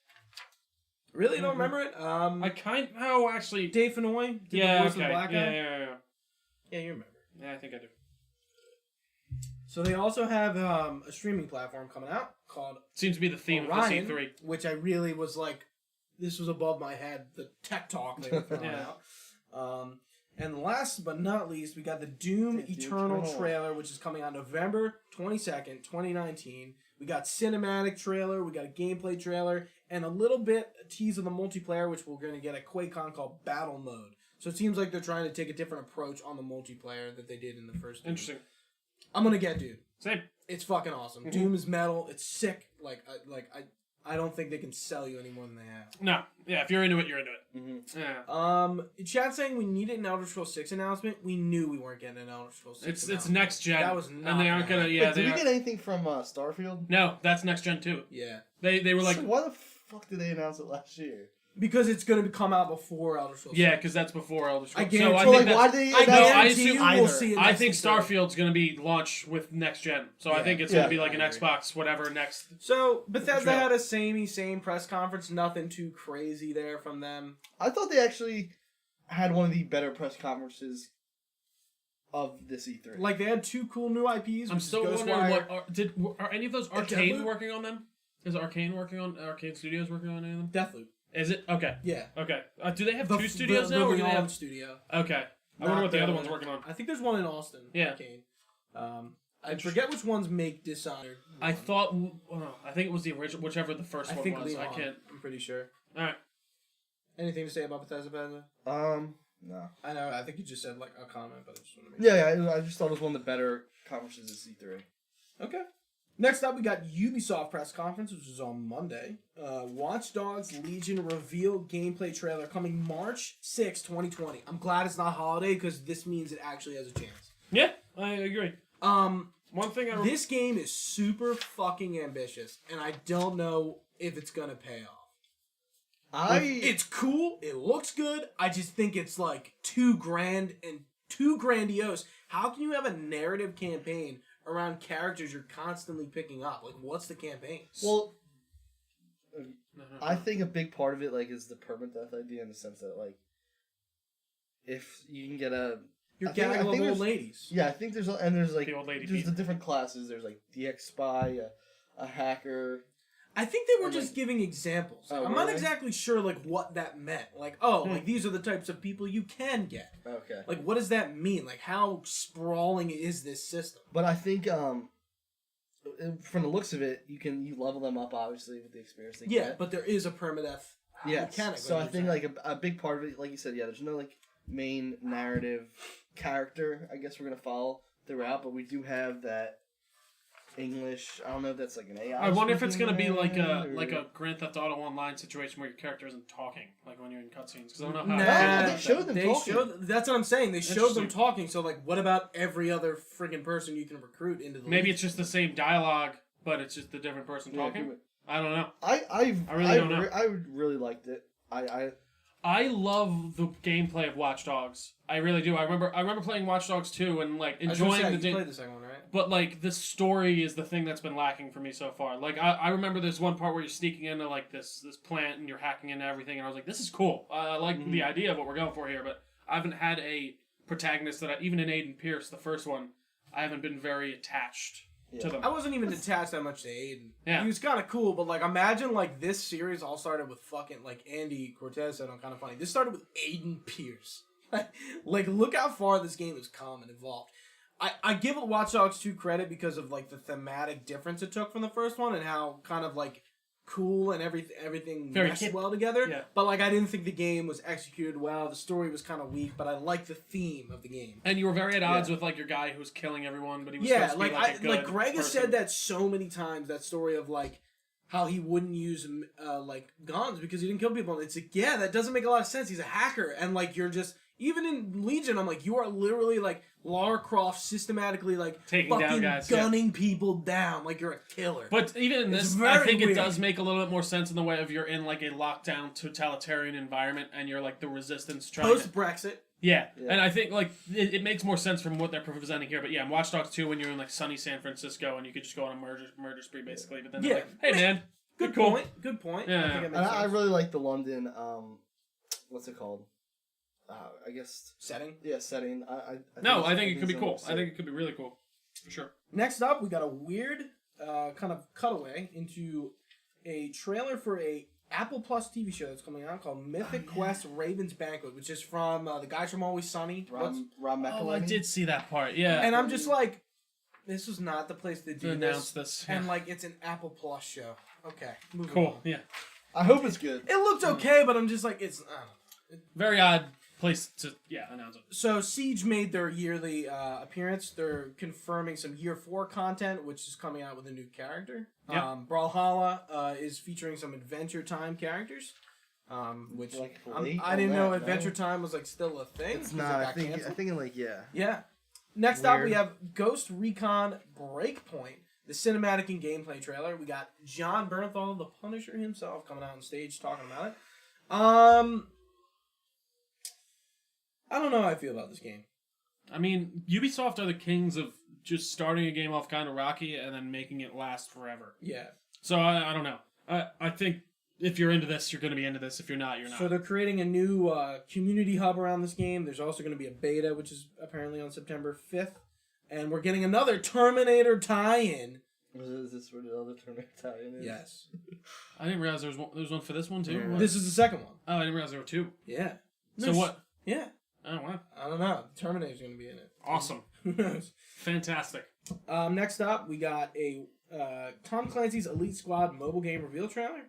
Really? You don't remember it? Actually... Dave Fennoy? Yeah, okay. Yeah. Yeah, you remember. Yeah, I think I do. So they also have a streaming platform coming out called Seems to be the theme Orion, of the C3. which I really was like, this was above my head, the tech talk they were throwing out. And last but not least, we got the Doom Eternal trailer, which is coming out November 22nd, 2019. We got cinematic trailer, we got a gameplay trailer, and a little bit a tease of the multiplayer, which we're going to get a QuakeCon called Battle Mode. So it seems like they're trying to take a different approach on the multiplayer that they did in the first Doom. Interesting. I'm going to get Doom. Same. It's fucking awesome. Mm-hmm. Doom is metal. It's sick. I don't think they can sell you any more than they have. No. Yeah, if you're into it, you're into it. Mm-hmm. Yeah. Chat saying we needed an Elder Scrolls 6 announcement. We knew we weren't getting an Elder Scrolls 6 It's next gen. That was not. And they aren't going to... Yeah, did we get anything from Starfield? No, that's next gen too. Yeah. They were like... So why the fuck did they announce it last year? Because it's going to come out before Elder Scrolls 6. Yeah, because that's before Elder Scrolls. I think Starfield's going to be launched with next gen. So I think it's going to be like an Xbox, whatever, next. So Bethesda had a same press conference. Nothing too crazy there from them. I thought they actually had one of the better press conferences of this E3. Like, they had two cool new IPs. I'm still wondering, are any of those Arcane working on them? Is Arcane Studios working on any of them? Deathloop. Is it? Okay. Yeah. Okay. Do they have two studios now? Or do they have... studio. Okay. I wonder what the other one's working on. I think there's one in Austin. Yeah. I forget which ones make Dishonored. I think it was the original, whichever the first one was. Leon, I can't. I'm pretty sure. Alright. Anything to say about Bethesda? No. I know. I think you just said like a comment, but I just want to make sure. Yeah. I just thought it was one of the better conferences at C3. Okay. Next up, we got Ubisoft press conference, which is on Monday. Watch Dogs Legion reveal gameplay trailer coming March 6, 2020. I'm glad it's not holiday because this means it actually has a chance. Yeah, I agree. One thing this game is super fucking ambitious, and I don't know if it's gonna pay off. It's cool. It looks good. I just think it's like too grand and too grandiose. How can you have a narrative campaign around characters you're constantly picking up? Like, what's the campaign? Well, I think a big part of it, like, is the permadeath idea in the sense that, like, if you can get you're gagging old ladies. Yeah, I think there's like the old lady there's the different classes. There's like DX spy, a hacker. I think they were just giving examples. Like, I'm not exactly sure like what that meant. Like, like these are the types of people you can get. Okay. Like, what does that mean? Like, how sprawling is this system? But I think from the looks of it, you level them up obviously with the experience they get. Yeah, but there is a permadeath mechanic. So I think like a big part of it, like you said, there's no like main narrative character. I guess we're gonna follow throughout, but we do have that English. I don't know if that's like an AI. I wonder if it's gonna be like a Grand Theft Auto Online situation where your character isn't talking, like when you're in cutscenes. Because I don't know how. They showed them talking. That's what I'm saying. They showed them talking. So like, what about every other friggin' person you can recruit into the? Maybe it's just the same dialogue, but it's just a different person talking. I don't know. I really don't know. I really liked it. I love the gameplay of Watch Dogs. I really do. I remember playing Watch Dogs 2 and like enjoying the you played the second one, right? But like the story is the thing that's been lacking for me so far. Like I remember there's one part where you're sneaking into like this plant and you're hacking into everything, and I was like, this is cool. I like the idea of what we're going for here, but I haven't had a protagonist that even in Aiden Pierce, the first one, I haven't been very attached to them. I wasn't even attached that much to Aiden. Yeah. He was kind of cool, but like imagine like this series all started with fucking like Andy Cortez said on Kind of Funny. This started with Aiden Pierce. Like look how far this game has come and evolved. I give Watch Dogs 2 credit because of like the thematic difference it took from the first one and how kind of like cool and everything meshed well together. Yeah. But like I didn't think the game was executed well. The story was kind of weak, but I liked the theme of the game. And you were very at odds with like your guy who was killing everyone, but he was supposed to be like a good like Greg has person. said that so many times. That story of like how he wouldn't use like guns because he didn't kill people. And it's like that doesn't make a lot of sense. He's a hacker, and like you're just even in Legion, I'm like, you are literally like Lara Croft systematically like taking fucking down guys, gunning people down like you're a killer. But even in It's this, I think weird. it does make a little bit more sense in the way of you're in like a lockdown totalitarian environment and you're like the resistance trying Post Brexit. Yeah, and I think like it makes more sense from what they're presenting here. But yeah, in Watch Dogs 2, when you're in like sunny San Francisco and you could just go on a murder spree basically. But then they're like, hey man, good cool. point. Good point. Yeah, I really like the London. What's it called? I guess setting. Yeah, setting. I think it could be cool. I think it could be really cool, for sure. Next up, we got a weird kind of cutaway into a trailer for a Apple Plus TV show that's coming out called Mythic Quest Raven's Banquet, which is from the guys from Always Sunny. Rob McElhenney. Oh, I did see that part. Yeah, and I'm just like, this is not the place to do announce this. And like, it's an Apple Plus show. Okay, cool. On. Yeah, I hope it's good. It looked okay, but I'm just like, it's very odd place to announce it. So Siege made their yearly appearance. They're confirming some Year 4 content, which is coming out with a new character. Yep. Brawlhalla is featuring some Adventure Time characters, which like I didn't know Adventure Time was like still a thing. It's not. I think like Yeah. Next up, we have Ghost Recon Breakpoint, the cinematic and gameplay trailer. We got John Bernthal, the Punisher himself, coming out on stage talking about it. I don't know how I feel about this game. I mean, Ubisoft are the kings of just starting a game off kind of rocky and then making it last forever. Yeah. So I don't know. I think if you're into this, you're going to be into this. If you're not, you're not. So they're creating a new community hub around this game. There's also going to be a beta, which is apparently on September 5th. And we're getting another Terminator tie-in. Is this where the other Terminator tie-in is? Yes. I didn't realize there was one for this one, too. Yeah. This is the second one. Oh, I didn't realize there were two. Yeah. So what? Yeah. Oh, wow. I don't know. Terminator's going to be in it. Awesome. Who knows? Fantastic. Next up, we got a Tom Clancy's Elite Squad mobile game reveal trailer.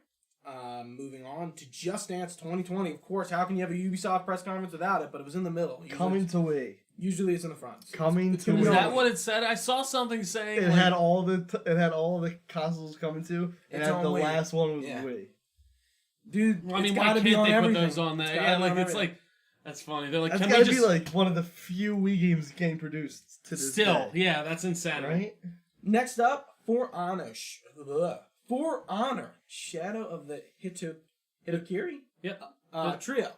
Moving on to Just Dance 2020. Of course, how can you have a Ubisoft press conference without it? But it was in the middle. Coming to Wii. Usually it's in the front. So coming to Is Wii. that what it said? I saw something saying it had all the consoles coming to, and the Wii. last one was Wii. Dude, well, I mean, why can't they put those on there? Yeah, like it's like that's funny. They're like, that's can gotta we just be like one of the few Wii games getting produced to this still? day. Yeah, that's insanity. Right? Next up, For Honor. For Honor. Shadow of the Hitokiri? Yeah. Trio.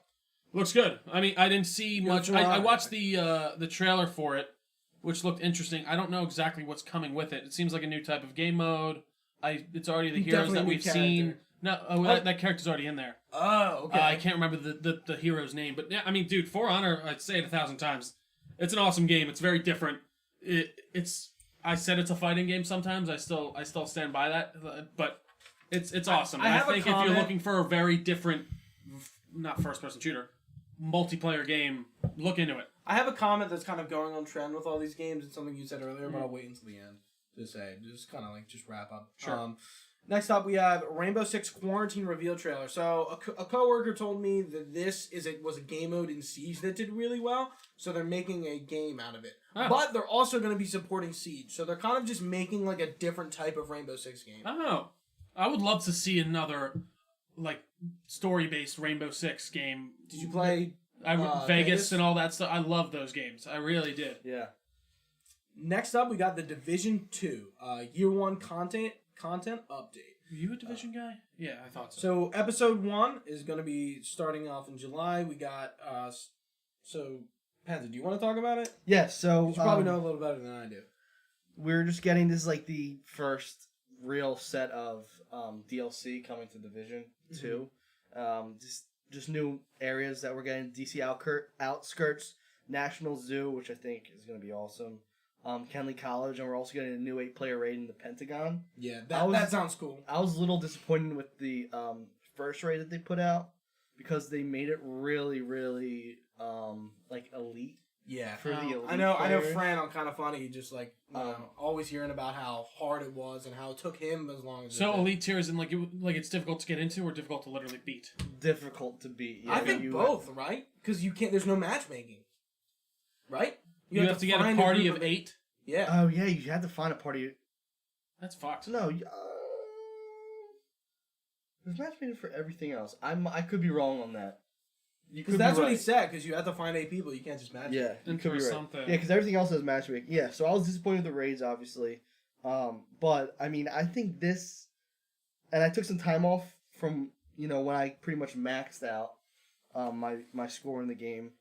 Looks good. I mean, I didn't see much. I watched the trailer for it, which looked interesting. I don't know exactly what's coming with it. It seems like a new type of game mode. It's already the heroes that we've seen. No, that character's already in there. Oh, okay. I can't remember the hero's name, but yeah, I mean, dude, For Honor, I'd say it 1,000 times. It's an awesome game. It's very different. It's. I said it's a fighting game. Sometimes I still stand by that, but it's awesome. I think if you're looking for a very different, not first-person shooter, multiplayer game, look into it. I have a comment that's kind of going on trend with all these games. It's something you said earlier, but I'll wait until the end to say. Just kind of like just wrap up. Sure. Next up, we have Rainbow Six Quarantine reveal trailer. So a coworker told me that this was a game mode in Siege that did really well. So they're making a game out of it. Oh. But they're also going to be supporting Siege. So they're kind of just making like a different type of Rainbow Six game. Oh, I would love to see another like story-based Rainbow Six game. Did you play Vegas and all that stuff? I love those games. I really did. Yeah. Next up, we got the Division 2 Year 1 content update. Are you a Division guy? Yeah, I thought so. So episode 1 is going to be starting off in July. We got so Panzer, do you want to talk about it? Yeah. So you probably know a little better than I do. We're just getting this like the first real set of DLC coming to Division 2. Just new areas that we're getting. DC outskirts, National Zoo, which I think is going to be awesome. Kenley College, and we're also getting a new 8-player raid in the Pentagon. Yeah, that sounds cool. I was a little disappointed with the first raid that they put out because they made it really, really like elite. Yeah, for the elite I know. players. Fran, I'm kind of funny. Just like always hearing about how hard it was and how it took him as long as. So elite tier is in like it's difficult to get into or difficult to literally beat. Difficult to beat. Yeah, I think both, right? Because you can't. There's no matchmaking, right? You have to get a party of 8? Yeah. Oh, yeah, you had to find a party. That's fucked. No, there's matchmaking for everything else. I could be wrong on that. Because that's what he said. Because you have to find 8 people. You can't just match. Yeah, you could be right. something. Yeah, because everything else has matchmaking. Yeah, so I was disappointed with the raids, obviously. But I mean, I think this, and I took some time off from when I pretty much maxed out my score in the game,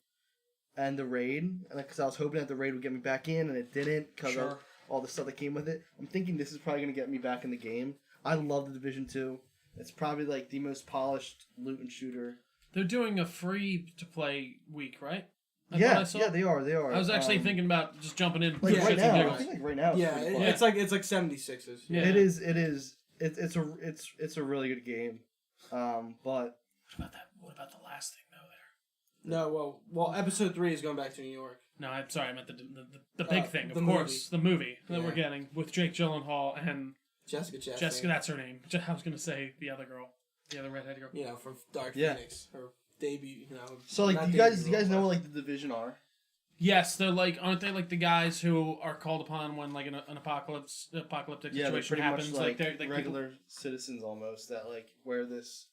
and the raid, and because I was hoping that the raid would get me back in, and it didn't because of all the stuff that came with it. I'm thinking this is probably gonna get me back in the game. I love the Division 2. It's probably like the most polished loot and shooter. They're doing a free-to-play week, right? Yeah, they are. I was actually thinking about just jumping in. Like right now, I think like right now. Yeah, it's like 76s. Yeah, it is. It's a really good game. But what about the last thing though? No, well, episode 3 is going back to New York. No, I'm sorry. I meant the big thing, of course, the movie that we're getting with Jake Gyllenhaal and Jessica Chastain. Jessica, that's her name. I was gonna say the other girl, the other redhead girl. From Dark Phoenix, her debut. So like, do you guys know what like the Division are? Yes, they're like, aren't they like the guys who are called upon when like an apocalyptic situation happens? Much, like they're regular citizens almost that like wear this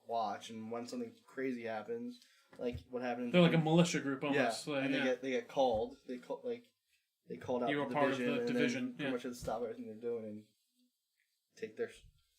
watch, and when something crazy happens, like what happened. They're like a militia group almost. Yeah, like, and they get called. They called out. You were the part division, of the division. Pretty much had to stop everything they're doing and take their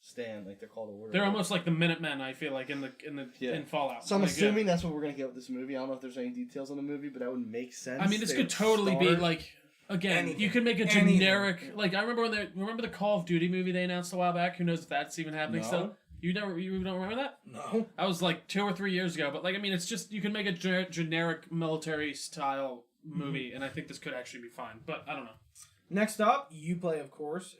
stand, like they're called to order. They're almost like the Minutemen, I feel like, in Fallout. So I'm assuming that's what we're gonna get with this movie. I don't know if there's any details on the movie, but that would make sense. I mean, this could totally be like, again, you could make a generic. Like I remember the Call of Duty movie they announced a while back. Who knows if that's even happening still? You don't remember that? No. That was like 2 or 3 years ago. But like, I mean, it's just you can make a generic military style movie, and I think this could actually be fine. But I don't know. Next up, Uplay, of course,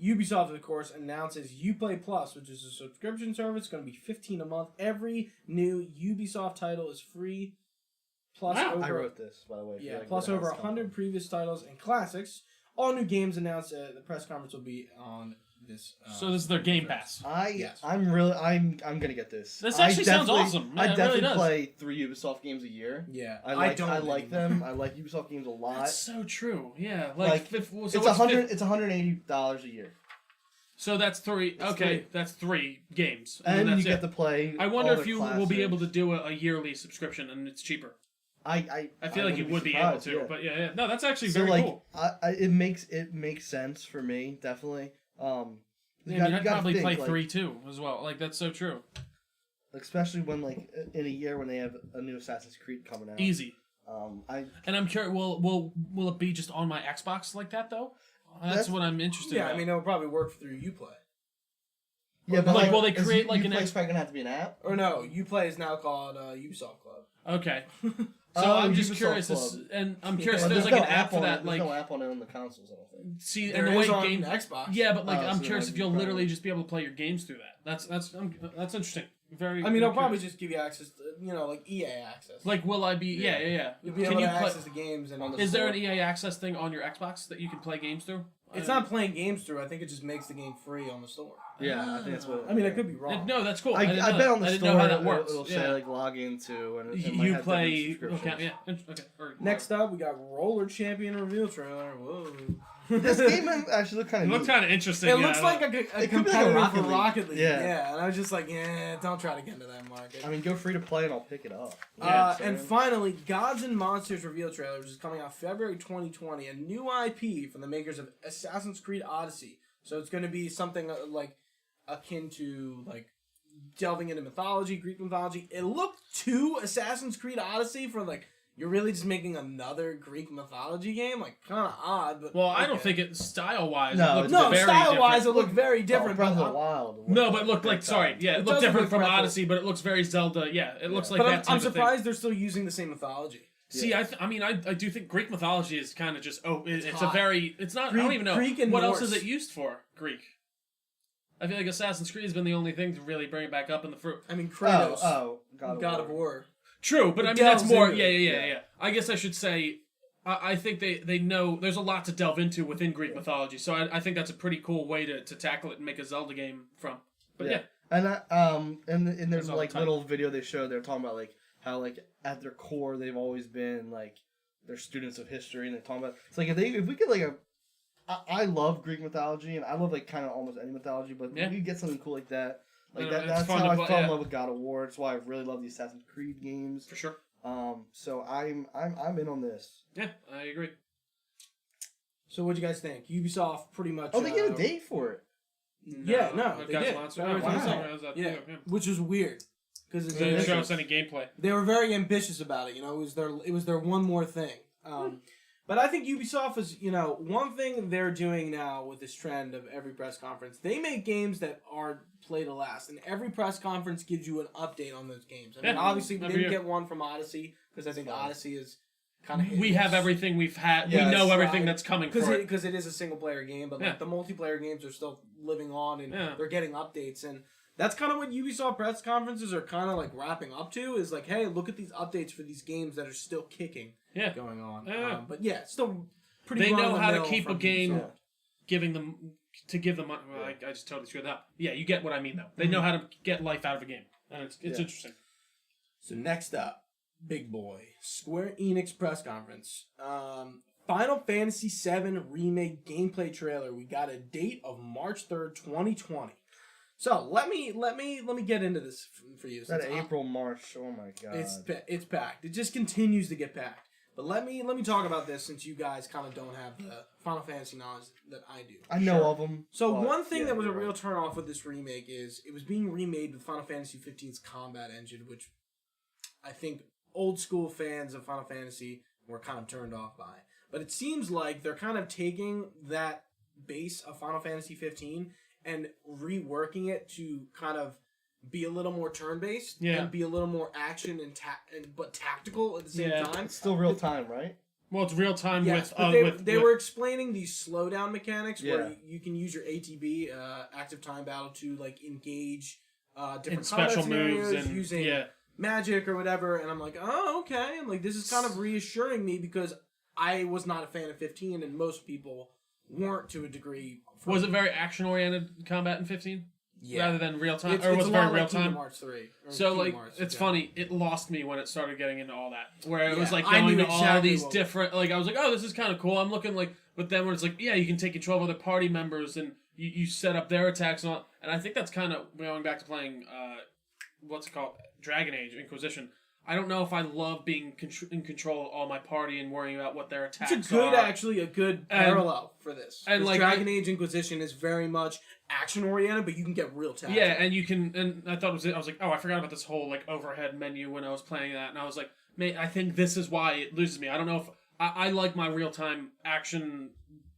Ubisoft, of course, announces Uplay Plus, which is a subscription service. It's going to be $15 a month. Every new Ubisoft title is free. Plus, I wrote this, by the way. Yeah, plus over 100 previous titles and classics. All new games announced at the press conference will be on this. So this is their Game Pass. I'm gonna get this. This actually sounds awesome. I definitely really play 3 Ubisoft games a year. Yeah, I like them. I like Ubisoft games a lot. That's so true. Yeah, it's $180 a year. So that's 3. Okay, that's 3 games, and that's you get to play. I wonder if you classics. will be able to do a yearly subscription and it's cheaper. I feel like you would be able to, but yeah. No, that's actually very cool. It makes sense for me, definitely. I'd probably play 3 too as well. Like that's so true. Especially when like in a year when they have a new Assassin's Creed coming out. Easy. I'm curious. Will it be just on my Xbox like that though? That's what I'm interested in. Yeah, I mean it'll probably work through Uplay. Yeah, but like will they create like an Uplay's probably gonna have to be an app? Or no, Uplay is now called Ubisoft Club. Okay. So I'm just curious, I'm curious if there's like an app for that. There's like no app on it on the consoles, I don't think. See, and the way on game Xbox. Yeah, but like I'm so curious if you'll probably literally just be able to play your games through that. That's interesting. Very. I mean, they'll probably just give you access to, like EA access. Like, will I be? Yeah. You'll be able to access the games and on the. Is there an EA access thing on your Xbox that you can play games through? It's not playing games through. I think it just makes the game free on the store. Yeah, I think that's what. I mean, I could be wrong. No, that's cool. I bet on the store. I didn't know how that works. It'll say like log into and you play. Okay, yeah. Okay. Next up, we got Roller Champion reveal trailer. Whoa. This game actually looked kind of. It looked kind of interesting. It looks like a competitor for Rocket League. Yeah, and I was just like, don't try to get into that market. I mean, go free to play and I'll pick it up. And finally, Gods and Monsters reveal trailer, which is coming out February 2020, a new IP from the makers of Assassin's Creed Odyssey. So it's going to be something like akin to like delving into mythology, Greek mythology. It looked too Assassin's Creed Odyssey for like. You're really just making another Greek mythology game? Like, kind of odd. But I don't think it style-wise. No, style-wise, it looked very different. Breath of the Wild. No, but it looked like, it looked different from Odyssey, but it looks very Zelda. Yeah, it looks like that type I'm of thing. surprised they're still using the same mythology. See, I do think Greek mythology is kind of just, it's a very, it's not, Greek, I don't even know. Greek and what Norse. else is it used for, Greek? I feel like Assassin's Creed has been the only thing to really bring it back up in the fruit. I mean, Kratos. God of War. True, but I mean that's more. Yeah. I guess I should say, I think they know there's a lot to delve into within Greek mythology, so I think that's a pretty cool way to tackle it and make a Zelda game from. But yeah. And there's like little video they showed. They're talking about like how like at their core they've always been like they're students of history, and they're talking about it's like if we get like I love Greek mythology and I love like kind of almost any mythology, but if we get something cool like that. Like that's how I fell in love with God of War. It's why I really love the Assassin's Creed games. For sure. So I'm in on this. Yeah, I agree. So what do you guys think? Ubisoft pretty much. Oh, they gave a date for it. Yeah, no, they did. Yeah, which was weird because they didn't show us any gameplay. They were very ambitious about it. It was their one more thing. But I think Ubisoft is, one thing they're doing now with this trend of every press conference. They make games that are play to last, and every press conference gives you an update on those games. I mean, obviously we didn't get one from Odyssey because I think Odyssey is kind of we have everything we've had. We know everything that's coming for it because it is a single player game. But like the multiplayer games are still living on, and they're getting updates. And that's kind of what Ubisoft press conferences are kind of like wrapping up to. Is like, hey, look at these updates for these games that are still kicking. Going on. But still pretty. They know how to keep a game, give them. Well, I just totally screwed that up. Yeah, you get what I mean though. They know how to get life out of a game, and it's interesting. So next up, big boy, Square Enix press conference. Final Fantasy VII Remake gameplay trailer. We got a date of March 3rd, 2020. So let me get into this for you. That April, March. Oh my god. It's packed. It just continues to get packed. But let me talk about this since you guys kind of don't have the Final Fantasy knowledge that I do. I know of them. So one thing that was a real turnoff with this remake is it was being remade with Final Fantasy 15's combat engine, which I think old school fans of Final Fantasy were kind of turned off by. But it seems like they're kind of taking that base of Final Fantasy 15 and reworking it to kind of be a little more turn-based and be a little more action but tactical at the same time. It's still real time, right? Well, it's real time with. They were explaining these slowdown mechanics where you can use your ATB, active time battle, to like engage different special moves and using magic or whatever. And I'm like, oh, okay. And like this is kind of reassuring me because I was not a fan of 15, and most people weren't to a degree. Was it very action-oriented combat in 15? Yeah. Rather than real time, or was it very real time? March 3. So like, it's funny. It lost me when it started getting into all that, where it was like going to all these different. Like I was like, oh, this is kind of cool. I'm looking like, but then when it's like, yeah, you can take control of other party members and you set up their attacks and all. And I think that's kind of going back to playing, what's it called, Dragon Age Inquisition. I don't know if I love being in control of all my party and worrying about what their attacks are. It's a good parallel for this. And like Dragon Age Inquisition is very much action oriented, but you can get real tactical. Yeah, and you can. And I thought it was. I was like, oh, I forgot about this whole like overhead menu when I was playing that, and I was like, man, I think this is why it loses me. I don't know if I like my real time action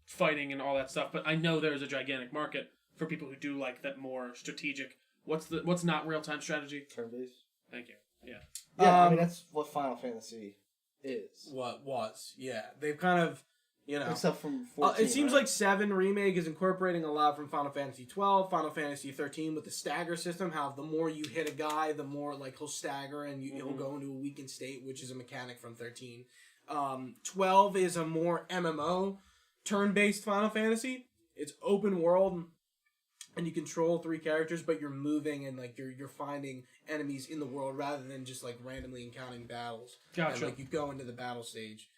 fighting and all that stuff, but I know there's a gigantic market for people who do like that more strategic. What's not real time strategy? Turn based. Thank you. Yeah. Yeah, I mean that's what Final Fantasy is. What was? Yeah, they've kind of, except from 14. It seems like 7 Remake is incorporating a lot from Final Fantasy 12, Final Fantasy 13 with the stagger system. How the more you hit a guy, the more like he'll stagger and he'll go into a weakened state, which is a mechanic from 13. 12 is a more MMO turn-based Final Fantasy. It's open world. And you control 3 characters, but you're moving and like you're finding enemies in the world rather than just like randomly encountering battles. Gotcha. And like you go into the battle stage,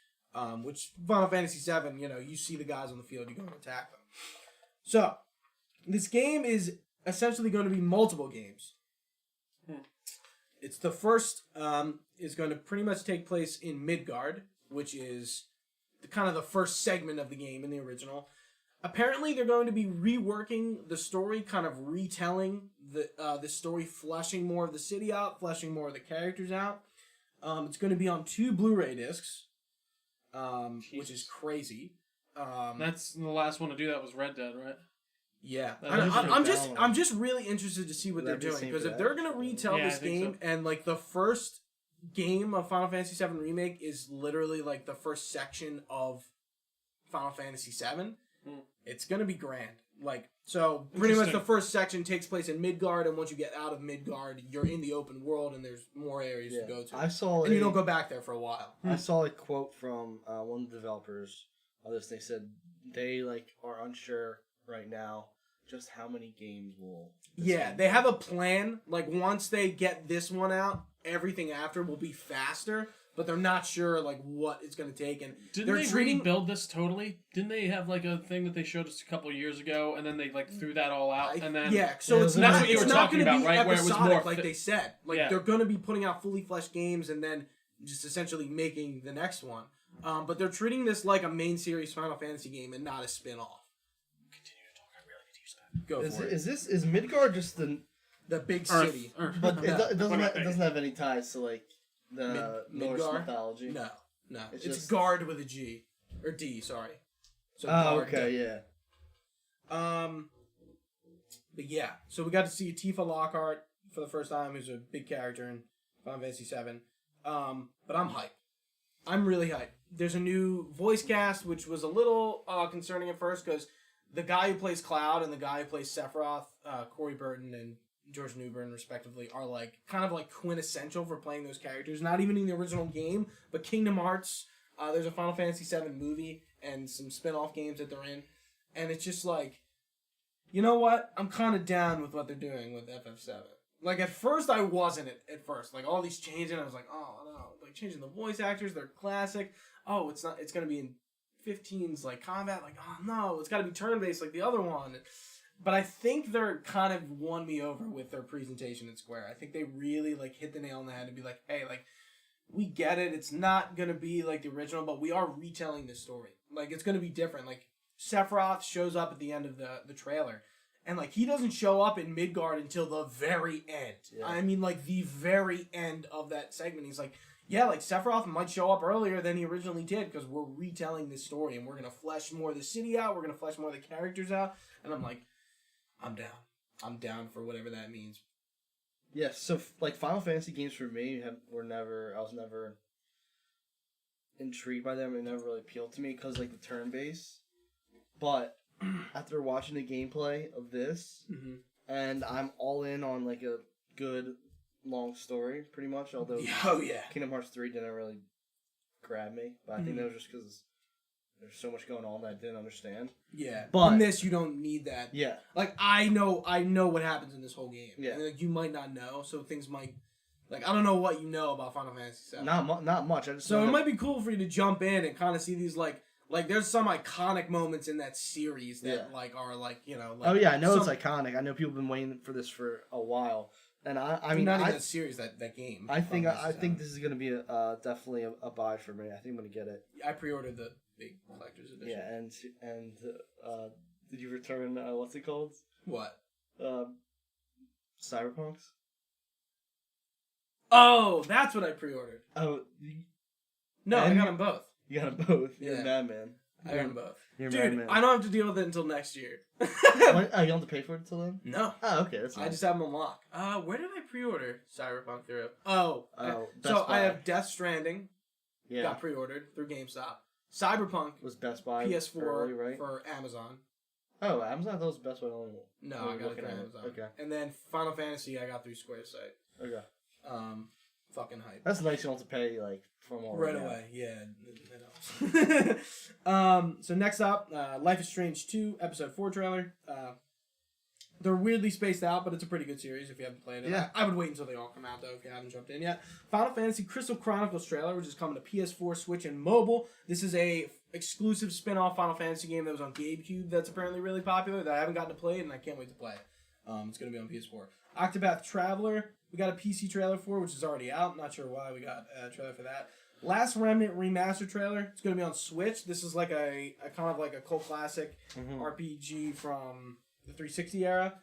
which Final Fantasy VII, you see the guys on the field, you go and attack them. So this game is essentially going to be multiple games. It's the first is going to pretty much take place in Midgard, which is kind of the first segment of the game in the original. Apparently, they're going to be reworking the story, kind of retelling the story, fleshing more of the city out, fleshing more of the characters out. It's going to be on 2 Blu-ray discs, which is crazy. That's the last one to do that was Red Dead, right? Yeah, I'm just really interested to see what they're doing because if they're going to retell this game and like the first game of Final Fantasy VII Remake is literally like the first section of Final Fantasy VII. It's going to be grand. Like, so pretty much the first section takes place in Midgard, and once you get out of Midgard, you're in the open world, and there's more areas to go to. And you don't go back there for a while. I saw a quote from one of the developers of this. They said they are unsure right now just how many games will. They have a plan. Like once they get this one out, everything after will be faster. but they're not sure like what it's going to take. And didn't they rebuild this totally? Didn't they have like a thing that they showed us a couple of years ago, and then they like threw that all out, and then so that's what you were talking about, right? Where it was more like they said, like they're going to be putting out fully fleshed games, and then just essentially making the next one. But they're treating this like a main series Final Fantasy game and not a spin-off. Continue to talk. I really need to use that. Is Midgard just the big city? But it doesn't have any ties to like the Norse mythology. No. It's Guard with a G or D. Sorry. So yeah. But yeah, so we got to see Tifa Lockhart for the first time, who's a big character in Final Fantasy VII. But I'm hyped. I'm really hyped. There's a new voice cast, which was a little concerning at first because the guy who plays Cloud and the guy who plays Sephiroth, Corey Burton and George Newbern, respectively, are like kind of like quintessential for playing those characters. Not even in the original game, but Kingdom Hearts. There's a Final Fantasy VII movie and some spin-off games that they're in, and it's just like, you know what? I'm kind of down with what they're doing with FF7. Like at first, I wasn't at first. Like all these changes, I was like, oh no, like changing the voice actors, they're classic. Oh, it's not. It's gonna be in 15's like combat. Like oh no, it's got to be turn-based like the other one. But I think they're kind of won me over with their presentation at Square. I think they really like hit the nail on the head and be like, hey, like we get it. It's not gonna be like the original, but we are retelling this story. Like it's gonna be different. Like Sephiroth shows up at the end of the trailer. And, like, he doesn't show up in Midgard until the very end. Yeah. I mean, like, the very end of that segment. He's like, yeah, like, Sephiroth might show up earlier than he originally did because we're retelling this story and we're going to flesh more of the city out. We're going to flesh more of the characters out. And I'm like, I'm down. I'm down for whatever that means. Yeah, so, like, Final Fantasy games for me I was never intrigued by them. They never really appealed to me because, like, the turn-based. But after watching the gameplay of this, and I'm all in on like a good long story, pretty much. Although Kingdom Hearts 3 didn't really grab me, but I think that was just because there's so much going on that I didn't understand. Yeah, but in this you don't need that. Yeah, like I know what happens in this whole game. Yeah, and, like you might not know, so things might. Like I don't know what you know about Final Fantasy VII. Not much. So it might be cool for you to jump in and kind of see these like there's some iconic moments in that series that like are like you know. Like, I know it's iconic. I know people have been waiting for this for a while, and I mean not even that series that game. I think this is gonna be definitely a buy for me. I think I'm gonna get it. I pre-ordered the big collector's edition. Yeah, and did you return what's it called? What? Cyberpunks. Oh, that's what I pre-ordered. Oh, no, I got them both. You got them both. You're a madman. I got them both. You're Dude, madman. I don't have to deal with it until next year. You don't have to pay for it until then? No. Oh, okay. That's nice. I just have them unlocked. Where did I pre-order Cyberpunk through? So Buy. I have Death Stranding. Yeah. Got pre-ordered through GameStop. Cyberpunk was Best Buy PS4 early, right? for Amazon. Oh, Amazon? I thought it was Best Buy only. No, I got it through Amazon. Okay. And then Final Fantasy I got through Square site. Okay. Fucking hype. That's nice you don't have to pay like for more right away. Yeah, it helps. So next up, Life is Strange 2 Episode 4 trailer. They're weirdly spaced out, but it's a pretty good series if you haven't played it. Yeah. I would wait until they all come out though if you haven't jumped in yet. Final Fantasy Crystal Chronicles trailer, which is coming to PS4, Switch, and mobile. This is a exclusive spin-off Final Fantasy game that was on GameCube that's apparently really popular that I haven't gotten to play and I can't wait to play it. It's going to be on PS4. Octopath Traveler, we got a PC trailer for, which is already out. Not sure why we got a trailer for that. Last Remnant Remastered trailer. It's going to be on Switch. This is like a kind of like a cult classic RPG from the 360 era.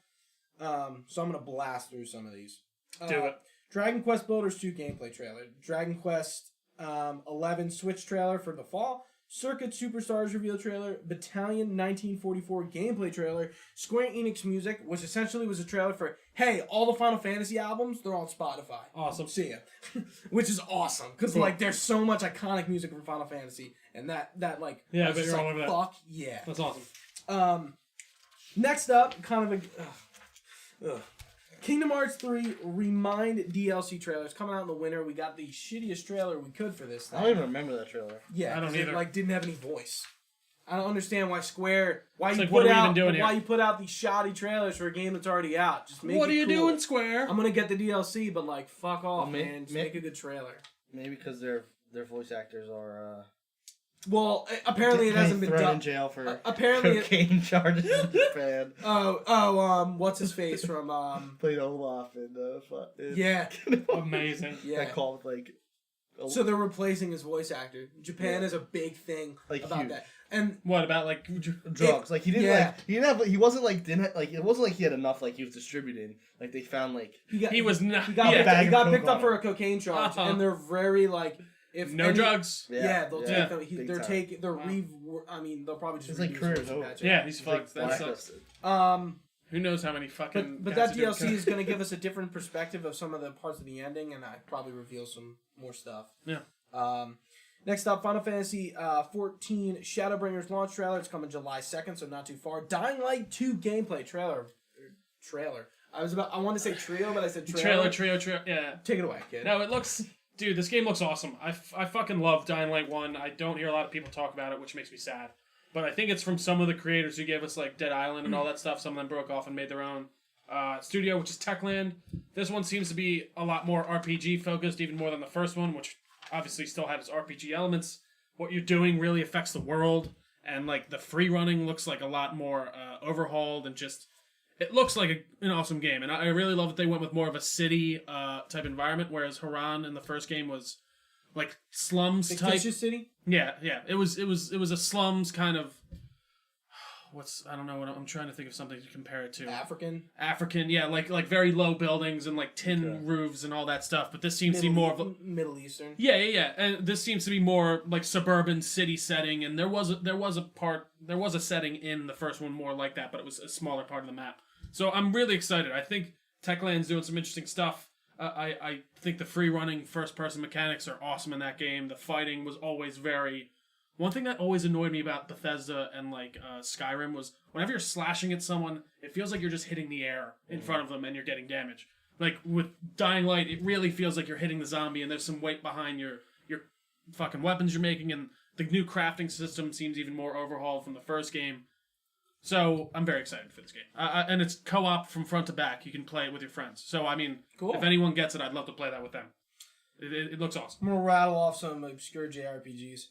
So I'm going to blast through some of these. Do it. Dragon Quest Builders 2 gameplay trailer. Dragon Quest 11 Switch trailer for the fall. Circuit Superstars reveal trailer, Battalion 1944 gameplay trailer, Square Enix music, which essentially was a trailer for, hey, all the Final Fantasy albums, they're on Spotify. Awesome. See ya. Which is awesome, because, like, there's so much iconic music from Final Fantasy, and that like, yeah, I bet you're all over that. Fuck yeah. That's awesome. Next up, kind of a, Kingdom Hearts 3 Remind DLC trailers coming out in the winter. We got the shittiest trailer we could for this thing. I don't even remember that trailer. Yeah, I don't either. It didn't have any voice. I don't understand why Square. Why you put out these shoddy trailers for a game that's already out? Just make it cool. What are you doing, Square? I'm gonna get the DLC, but like, fuck off, man. Just make a good trailer. Maybe because they're their voice actors are. Well, apparently it hasn't been done. In jail for apparently cocaine charges in Japan. What's his face from played Olaf in yeah, amazing. Yeah, that called like. So they're replacing his voice actor. Japan is a big thing about huge. that. And what about like drugs? Like he didn't he wasn't like it wasn't like he had enough like he was distributing. Like they found like he got picked up for a cocaine charge, and they're very like. If drugs. Yeah, they'll take them. They'll probably just. It's like careers over. Yeah, he's fucked. That sucks. Who knows how many fucking. But that DLC is going to give us a different perspective of some of the parts of the ending, and I probably reveal some more stuff. Yeah. Next up, Final Fantasy 14 Shadowbringers launch trailer. It's coming July 2nd, so not too far. Dying Light 2 gameplay trailer. I want to say trio, but I said trailer. Trio. Yeah. Take it away, kid. No, it looks. Dude, this game looks awesome. I fucking love Dying Light 1. I don't hear a lot of people talk about it, which makes me sad. But I think it's from some of the creators who gave us like Dead Island and all that stuff. Some of them broke off and made their own studio, which is Techland. This one seems to be a lot more RPG focused, even more than the first one, which obviously still had its RPG elements. What you're doing really affects the world, and like the free running looks like a lot more overhauled and just. It looks like an awesome game, and I really love that they went with more of a city type environment, whereas Haran in the first game was like slums type. Fictitious city? Yeah. It was a slums kind of. I don't know what I'm trying to think of something to compare it to. African, yeah, like very low buildings and like tin roofs and all that stuff. But this seems to be more of a Middle Eastern. Yeah, and this seems to be more like suburban city setting. And there was a setting in the first one more like that, but it was a smaller part of the map. So I'm really excited. I think Techland's doing some interesting stuff. I think the free running first person mechanics are awesome in that game. The fighting was always very. One thing that always annoyed me about Bethesda and like Skyrim was whenever you're slashing at someone, it feels like you're just hitting the air in front of them and you're getting damage. Like with Dying Light, it really feels like you're hitting the zombie and there's some weight behind your fucking weapons you're making, and the new crafting system seems even more overhauled from the first game. So I'm very excited for this game, and it's co-op from front to back. You can play it with your friends. So I mean, cool. If anyone gets it, I'd love to play that with them. It looks awesome. I'm gonna rattle off some obscure JRPGs.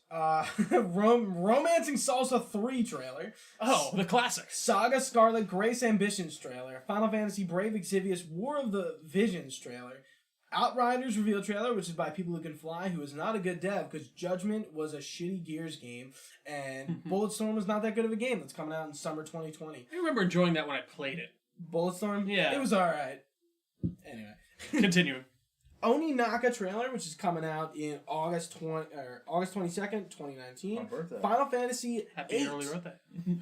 Romancing Salsa 3 trailer. Oh, the classic. Saga Scarlet Grace Ambitions trailer. Final Fantasy Brave Exvius War of the Visions trailer. Outriders reveal trailer, which is by People Who Can Fly, who is not a good dev because Judgment was a shitty Gears game, and Bulletstorm was not that good of a game. That's coming out in summer 2020. I remember enjoying that when I played it. Bulletstorm? Yeah. It was alright. Anyway. Continuing. Oni Naka trailer, which is coming out in August 22nd, 2019. My birthday. Final Fantasy Happy 8. early birthday.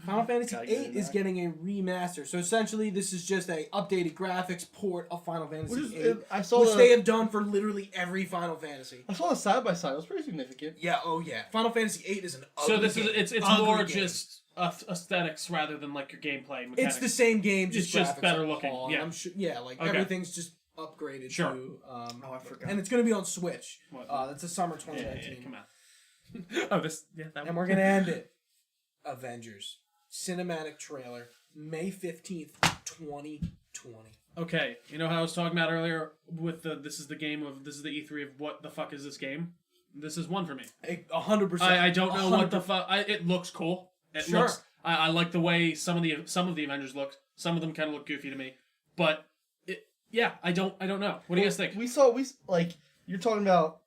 Final Fantasy 8 is getting a remaster. So essentially, this is just a updated graphics port of Final Fantasy 8, which they have done for literally every Final Fantasy. I saw the side by side. It was pretty significant. Yeah. Oh yeah. Final Fantasy 8 is an ugly So this game. is it's more just aesthetics rather than like your gameplay mechanics. It's the same game, just better looking. Yeah. I'm sure. Yeah. Like everything's just upgraded to I forgot. and it's going to be on Switch. That's a summer 2019. Yeah, come on. And we're going to end it. Avengers cinematic trailer, May 15th, 2020. Okay, you know how I was talking about earlier with this is the E3 of what the fuck is this game? This is one for me. 100%. I don't know what the fuck. It looks cool. Looks. I like the way some of the Avengers look. Some of them kind of look goofy to me, but. Yeah, I don't know. What do you guys think? You're talking about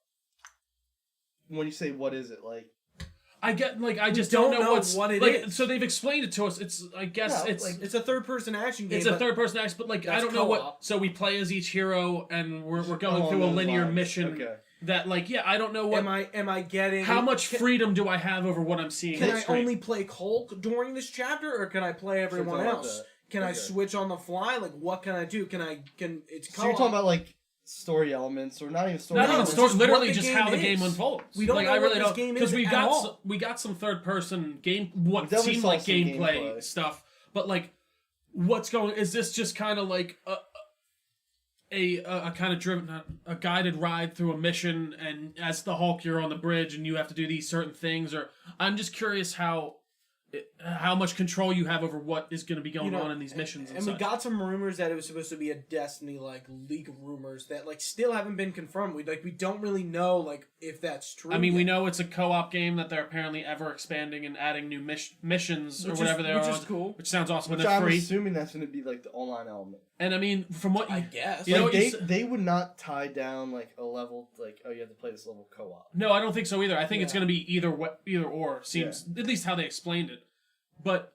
when you say what is it like? I just don't know what it is. So they've explained it to us. It's it's a third person action game. It's a third person action, but I don't know what. So we play as each hero, and we're going through a linear mission. Okay. That I don't know what. Am I getting? How much freedom do I have over what I'm seeing? Can I only play Hulk during this chapter, or can I play everyone else? Can I switch on the fly? Like, what can I do? It's co-op. So you're talking about, like, story elements, or not even story elements? Not even story, literally just how the game unfolds. We don't know what this game is because we got some third-person what seemed like gameplay stuff, but, like, what's going... Is this just kind of, like, a kind of driven... a guided ride through a mission, and as the Hulk, you're on the bridge, and you have to do these certain things, or... I'm just curious how... how much control you have over what is going to be going on in these missions. And we got some rumors that it was supposed to be a Destiny leak rumors that still haven't been confirmed. We don't really know if that's true. I mean, we know it's a co-op game that they're apparently ever expanding and adding new missions or whatever they are, which is cool. Which sounds awesome. Which I'm assuming that's going to be the online element. And I mean, from what I guess they would not tie down a level you have to play this level co-op. No, I don't think so either. I think it's going to be either or. Seems at least how they explained it. But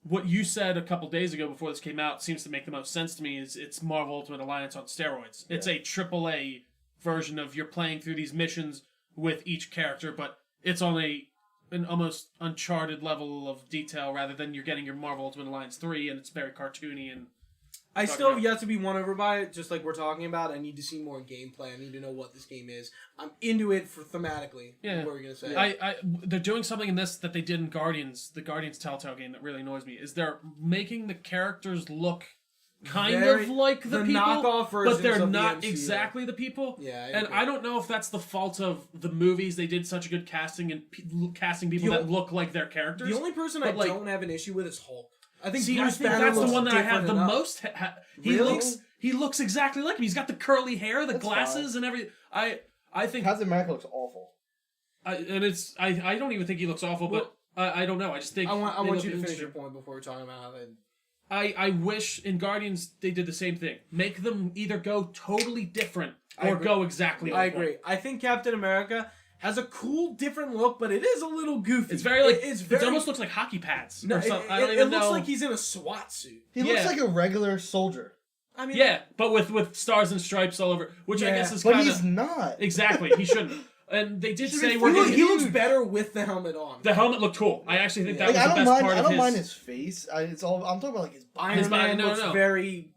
what you said a couple days ago before this came out seems to make the most sense to me. Is it's Marvel Ultimate Alliance on steroids? It's a AAA version of you're playing through these missions with each character, but it's on an almost uncharted level of detail rather than you're getting your Marvel Ultimate Alliance 3 and it's very cartoony and. I still have yet to be won over by it, just like we're talking about. I need to see more gameplay. I need to know what this game is. I'm into it for thematically. Yeah. What were you going to say? They're doing something in this that they did in Guardians, the Guardians Telltale game that really annoys me, is they're making the characters look kind of like the people, knockoff versions but they're of not the MCU. exactly the people. Yeah, I don't know if that's the fault of the movies. They did such a good casting and casting people that look like their characters. The only person I don't have an issue with is Hulk. I think that's the one that I have the most. He looks exactly like him. He's got the curly hair, the glasses, and everything. I think Captain America looks awful. I don't even think he looks awful, but I don't know. I just think I want you to finish your point before we're talking about how they. I wish in Guardians they did the same thing. Make them either go totally different or go exactly. I agree. I think Captain America has a cool, different look, but it is a little goofy. It's very it almost looks like hockey pads. No, it looks like he's in a SWAT suit. He looks like a regular soldier. I mean, but with stars and stripes all over, which I guess is kind of. But he's not. Exactly, he shouldn't. And they did say he looks better with the helmet on. The helmet looked cool. I actually think that was the best part of his. I don't mind his face. I'm talking about his body. Iron Man looks very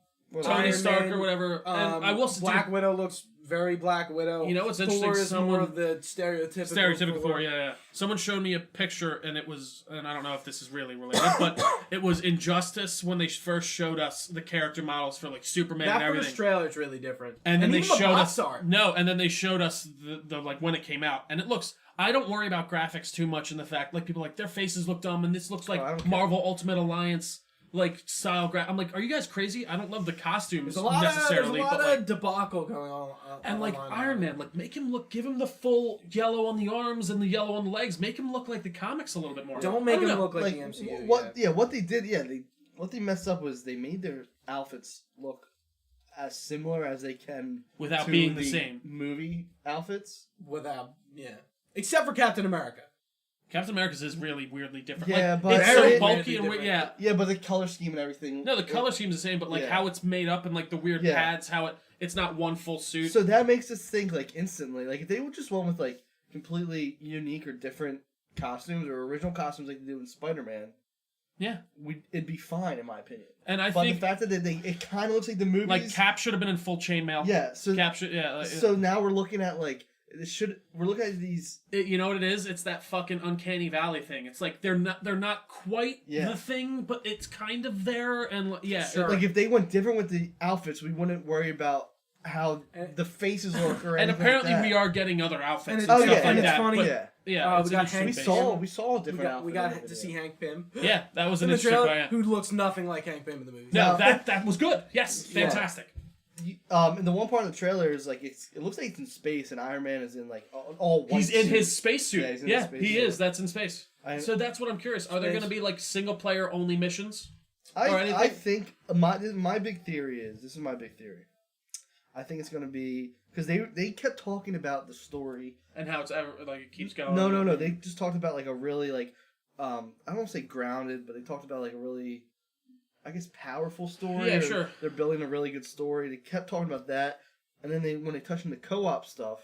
Tony Stark or whatever. And I will say Black Widow looks very Black Widow. You know what's interesting? Thor is more of the stereotypical Thor. Yeah. Someone showed me a picture, and it was, and I don't know if this is really related, but it was Injustice when they first showed us the character models for Superman and everything. That first trailer is really different. And then they showed us and then they showed us the when it came out, and it looks. I don't worry about graphics too much in the fact people their faces look dumb, and this looks like Marvel Ultimate Alliance. Style I'm like, are you guys crazy? I don't love the costumes necessarily. There's a lot of debacle going on. And Iron Man, make him give him the full yellow on the arms and the yellow on the legs. Make him look like the comics a little bit more. Don't make him look like the MCU. What they did, what they messed up was they made their outfits look as similar as they can without to being the same movie outfits. Except for Captain America. Captain America's is really weirdly different. Yeah, but it's so bulky and weird. Yeah. Yeah, but the color scheme and everything. No, the color scheme's the same, but how it's made up and the weird pads, how it's not one full suit. So that makes us think instantly. If they would just went with completely unique or different costumes or original costumes like they do in Spider-Man. Yeah, it'd be fine in my opinion. And I think the fact that it kind of looks like the movies. Cap should have been in full chainmail. Yeah. So Cap should. Yeah. So now we're looking at we're looking at these. You know what it is? It's that fucking uncanny valley thing. It's they're not quite the thing, but it's kind of there. And sure. If they went different with the outfits, we wouldn't worry about how the faces look or anything. And apparently like that. we are getting other outfits and stuff like it's that. Funny. But, we saw a different outfit. We got to see Hank Pym. Yeah, that was an interesting trailer. Who looks nothing like Hank Pym in the movie. No, that was good. Yes, fantastic. And the one part of the trailer is it looks like it's in space and Iron Man is in all white. He's in his spacesuit. Yeah, he is. That's in space. So that's what I'm curious. Are there going to be single player only missions? I think my big theory is this is my big theory. I think it's going to be because they kept talking about the story and how it's ever it keeps going. No. They just talked about a really I don't want to say grounded, but they talked about a really. I guess powerful story. Yeah, sure. They're building a really good story. They kept talking about that, and then when they touched on the co-op stuff,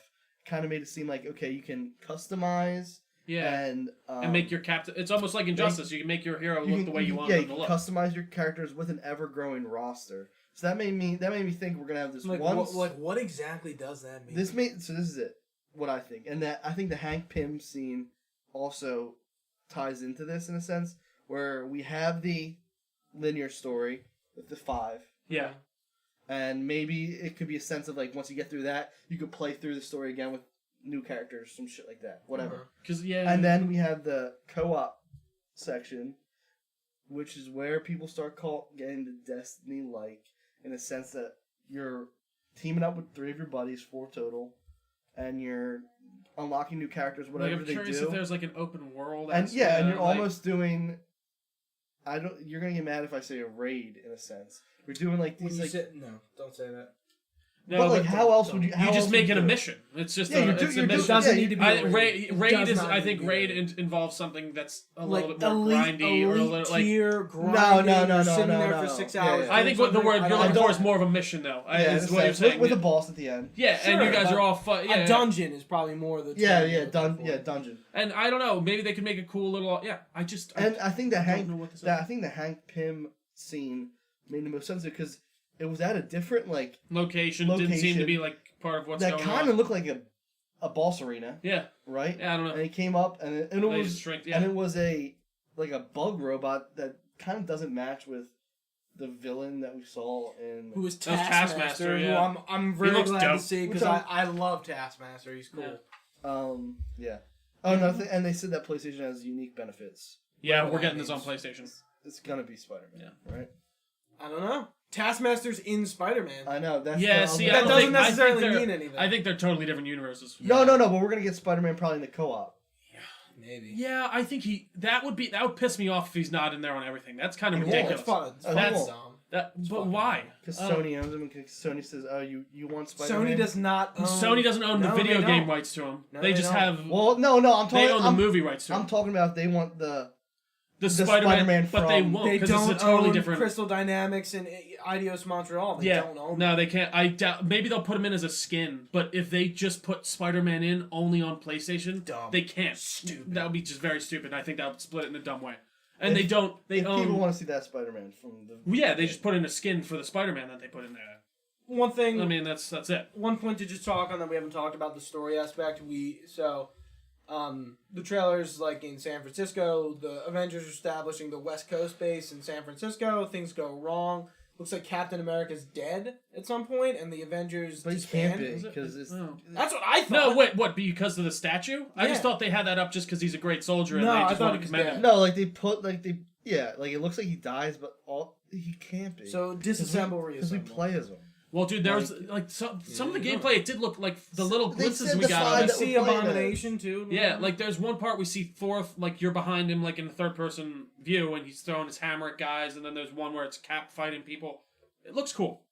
it kind of made it seem okay, you can customize. Yeah. And make your captain. It's almost like Injustice. You can make your hero look the way you want them to look. Yeah, you can customize your characters with an ever-growing roster. So that made me think we're gonna have this one. What exactly does that mean? This is it. What I think, and that I think the Hank Pym scene also ties into this in a sense, where we have the linear story with the 5. Yeah. And maybe it could be a sense of once you get through that, you could play through the story again with new characters, some shit like that. Whatever. And then we have the co-op section, which is where people start getting the Destiny-like, in a sense that you're teaming up with 3 of your buddies, 4 total, and you're unlocking new characters, whatever they do. I'm curious if there's like an open world. And and you're almost doing. You're gonna get mad if I say a raid in a sense. We're doing like these like. No, don't say that. No, but like, how else would you? You just make it a mission. It's just a mission. It doesn't need to be. Raid is. I think raid involves something that's a little bit more grindy or a little like. No. Sitting there for 6 hours. I think what the word you're looking for is more of a mission, though. Is what you're saying. With a boss at the end. Yeah, and you guys are all fun. A dungeon is probably more the. Dungeon. And I don't know. Maybe they could make a cool little. Yeah, I think the Hank Pym scene made the most sense because. It was at a different location. Didn't seem to be like part of what's going on. That kind of looked like a boss arena. Yeah. Right. Yeah, I don't know. And it came up and it was a bug robot that kind of doesn't match with the villain that we saw in. Who was Taskmaster? Yeah. Who I'm very glad to see because I love Taskmaster. He's cool. Yeah. Oh no! And they said that PlayStation has unique benefits. Yeah, we're getting this on PlayStation. It's gonna be Spider-Man. Yeah. Right. I don't know. Taskmaster's in Spider-Man. I know. That doesn't necessarily mean anything. I think they're totally different universes. No. But we're gonna get Spider-Man probably in the co-op. Yeah, maybe. Yeah, I think that would piss me off if he's not in there on everything. That's kind of ridiculous. It's fun. That's dumb. But why? Because Sony owns him, and Sony says, "Oh, you want Spider-Man?" Sony does not. Sony doesn't own the video game rights to him. They just have. Well, no. They own the movie rights to him. I'm talking about they want the Spider-Man but they won't because it's a totally different. Crystal Dynamics and Eidos Montreal. They don't own. No, they can't. I doubt. Maybe they'll put him in as a skin, but if they just put Spider-Man in only on PlayStation, they can't. Stupid. That would be just very stupid. And I think that would split it in a dumb way. And they don't. They own. People want to see that Spider-Man from the. Yeah, they just put in a skin for the Spider-Man that they put in there. One thing. I mean, that's it. One point to just talk on that we haven't talked about the story aspect. The trailer's like in San Francisco. The Avengers are establishing the West Coast base in San Francisco. Things go wrong. Looks like Captain America's dead at some point, and the Avengers. But he can't be because that's what I thought. No, wait, what? Because of the statue? Yeah. I just thought they had that up just because he's a great soldier, and they just want to commend him. No, they put it looks like he dies, but he can't be. So disassemble, reassemble. Because we play as him. Well, dude, there was some of the gameplay. It did look like the little glimpses we got. We see Abomination too. Yeah, there's one part we see you're behind him, in the third person view, and he's throwing his hammer at guys, and then there's one where it's Cap fighting people. It looks cool.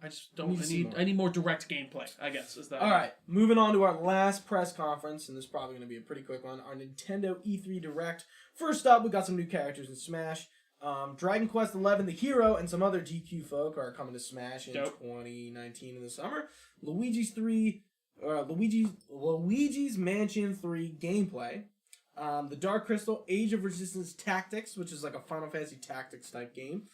I just don't. I need more direct gameplay. I guess is that. All right, moving on to our last press conference, and this is probably going to be a pretty quick one. Our Nintendo E3 Direct. First up, we got some new characters in Smash. Dragon Quest XI, The Hero, and some other GQ folk are coming to Smash in 2019 in the summer. Luigi's Mansion 3 gameplay. The Dark Crystal Age of Resistance Tactics, which is like a Final Fantasy Tactics type game.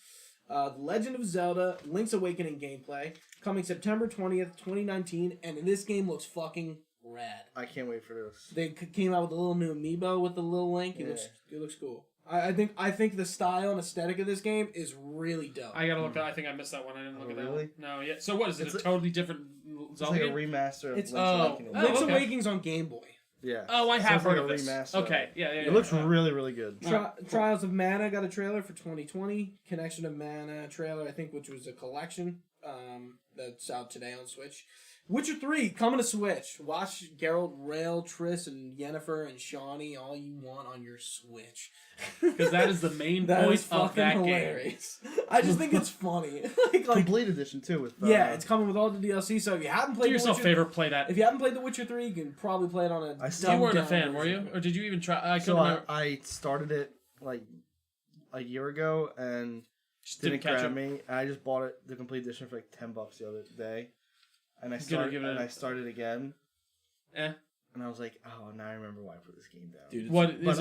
The Legend of Zelda Link's Awakening gameplay coming September 20th, 2019, and this game looks fucking rad. I can't wait for this. They came out with a little new amiibo with the little Link. It looks cool. I think the style and aesthetic of this game is really dope. I gotta look. I think I missed that one. I didn't look at that. Really? No, yeah. So what is it? A totally different Zelda? It's like a remaster of Link's Awakening. Link's Awakening's on Game Boy. Yeah. Oh, I have heard of this. Remaster. Okay. Yeah. It looks really, really good. Trials of Mana got a trailer for 2020. Connection of Mana trailer, I think, which was a collection that's out today on Switch. Witcher 3 coming to Switch. Watch Geralt, Rail, Triss, and Yennefer and Shawnee all you want on your Switch. Because that is the main point of that hilarious. Game. I just think it's funny. Complete edition too. With it's coming with all the DLC. So if you haven't played, do yourself a favor, play that. If you haven't played The Witcher 3, you can probably play it on a. You weren't a fan, were you? Or did you even try? I started it like a year ago and didn't grab me. I just bought it the complete edition for like $10 the other day. And I started again. And I was like, oh, now I remember why I put this game down. Dude,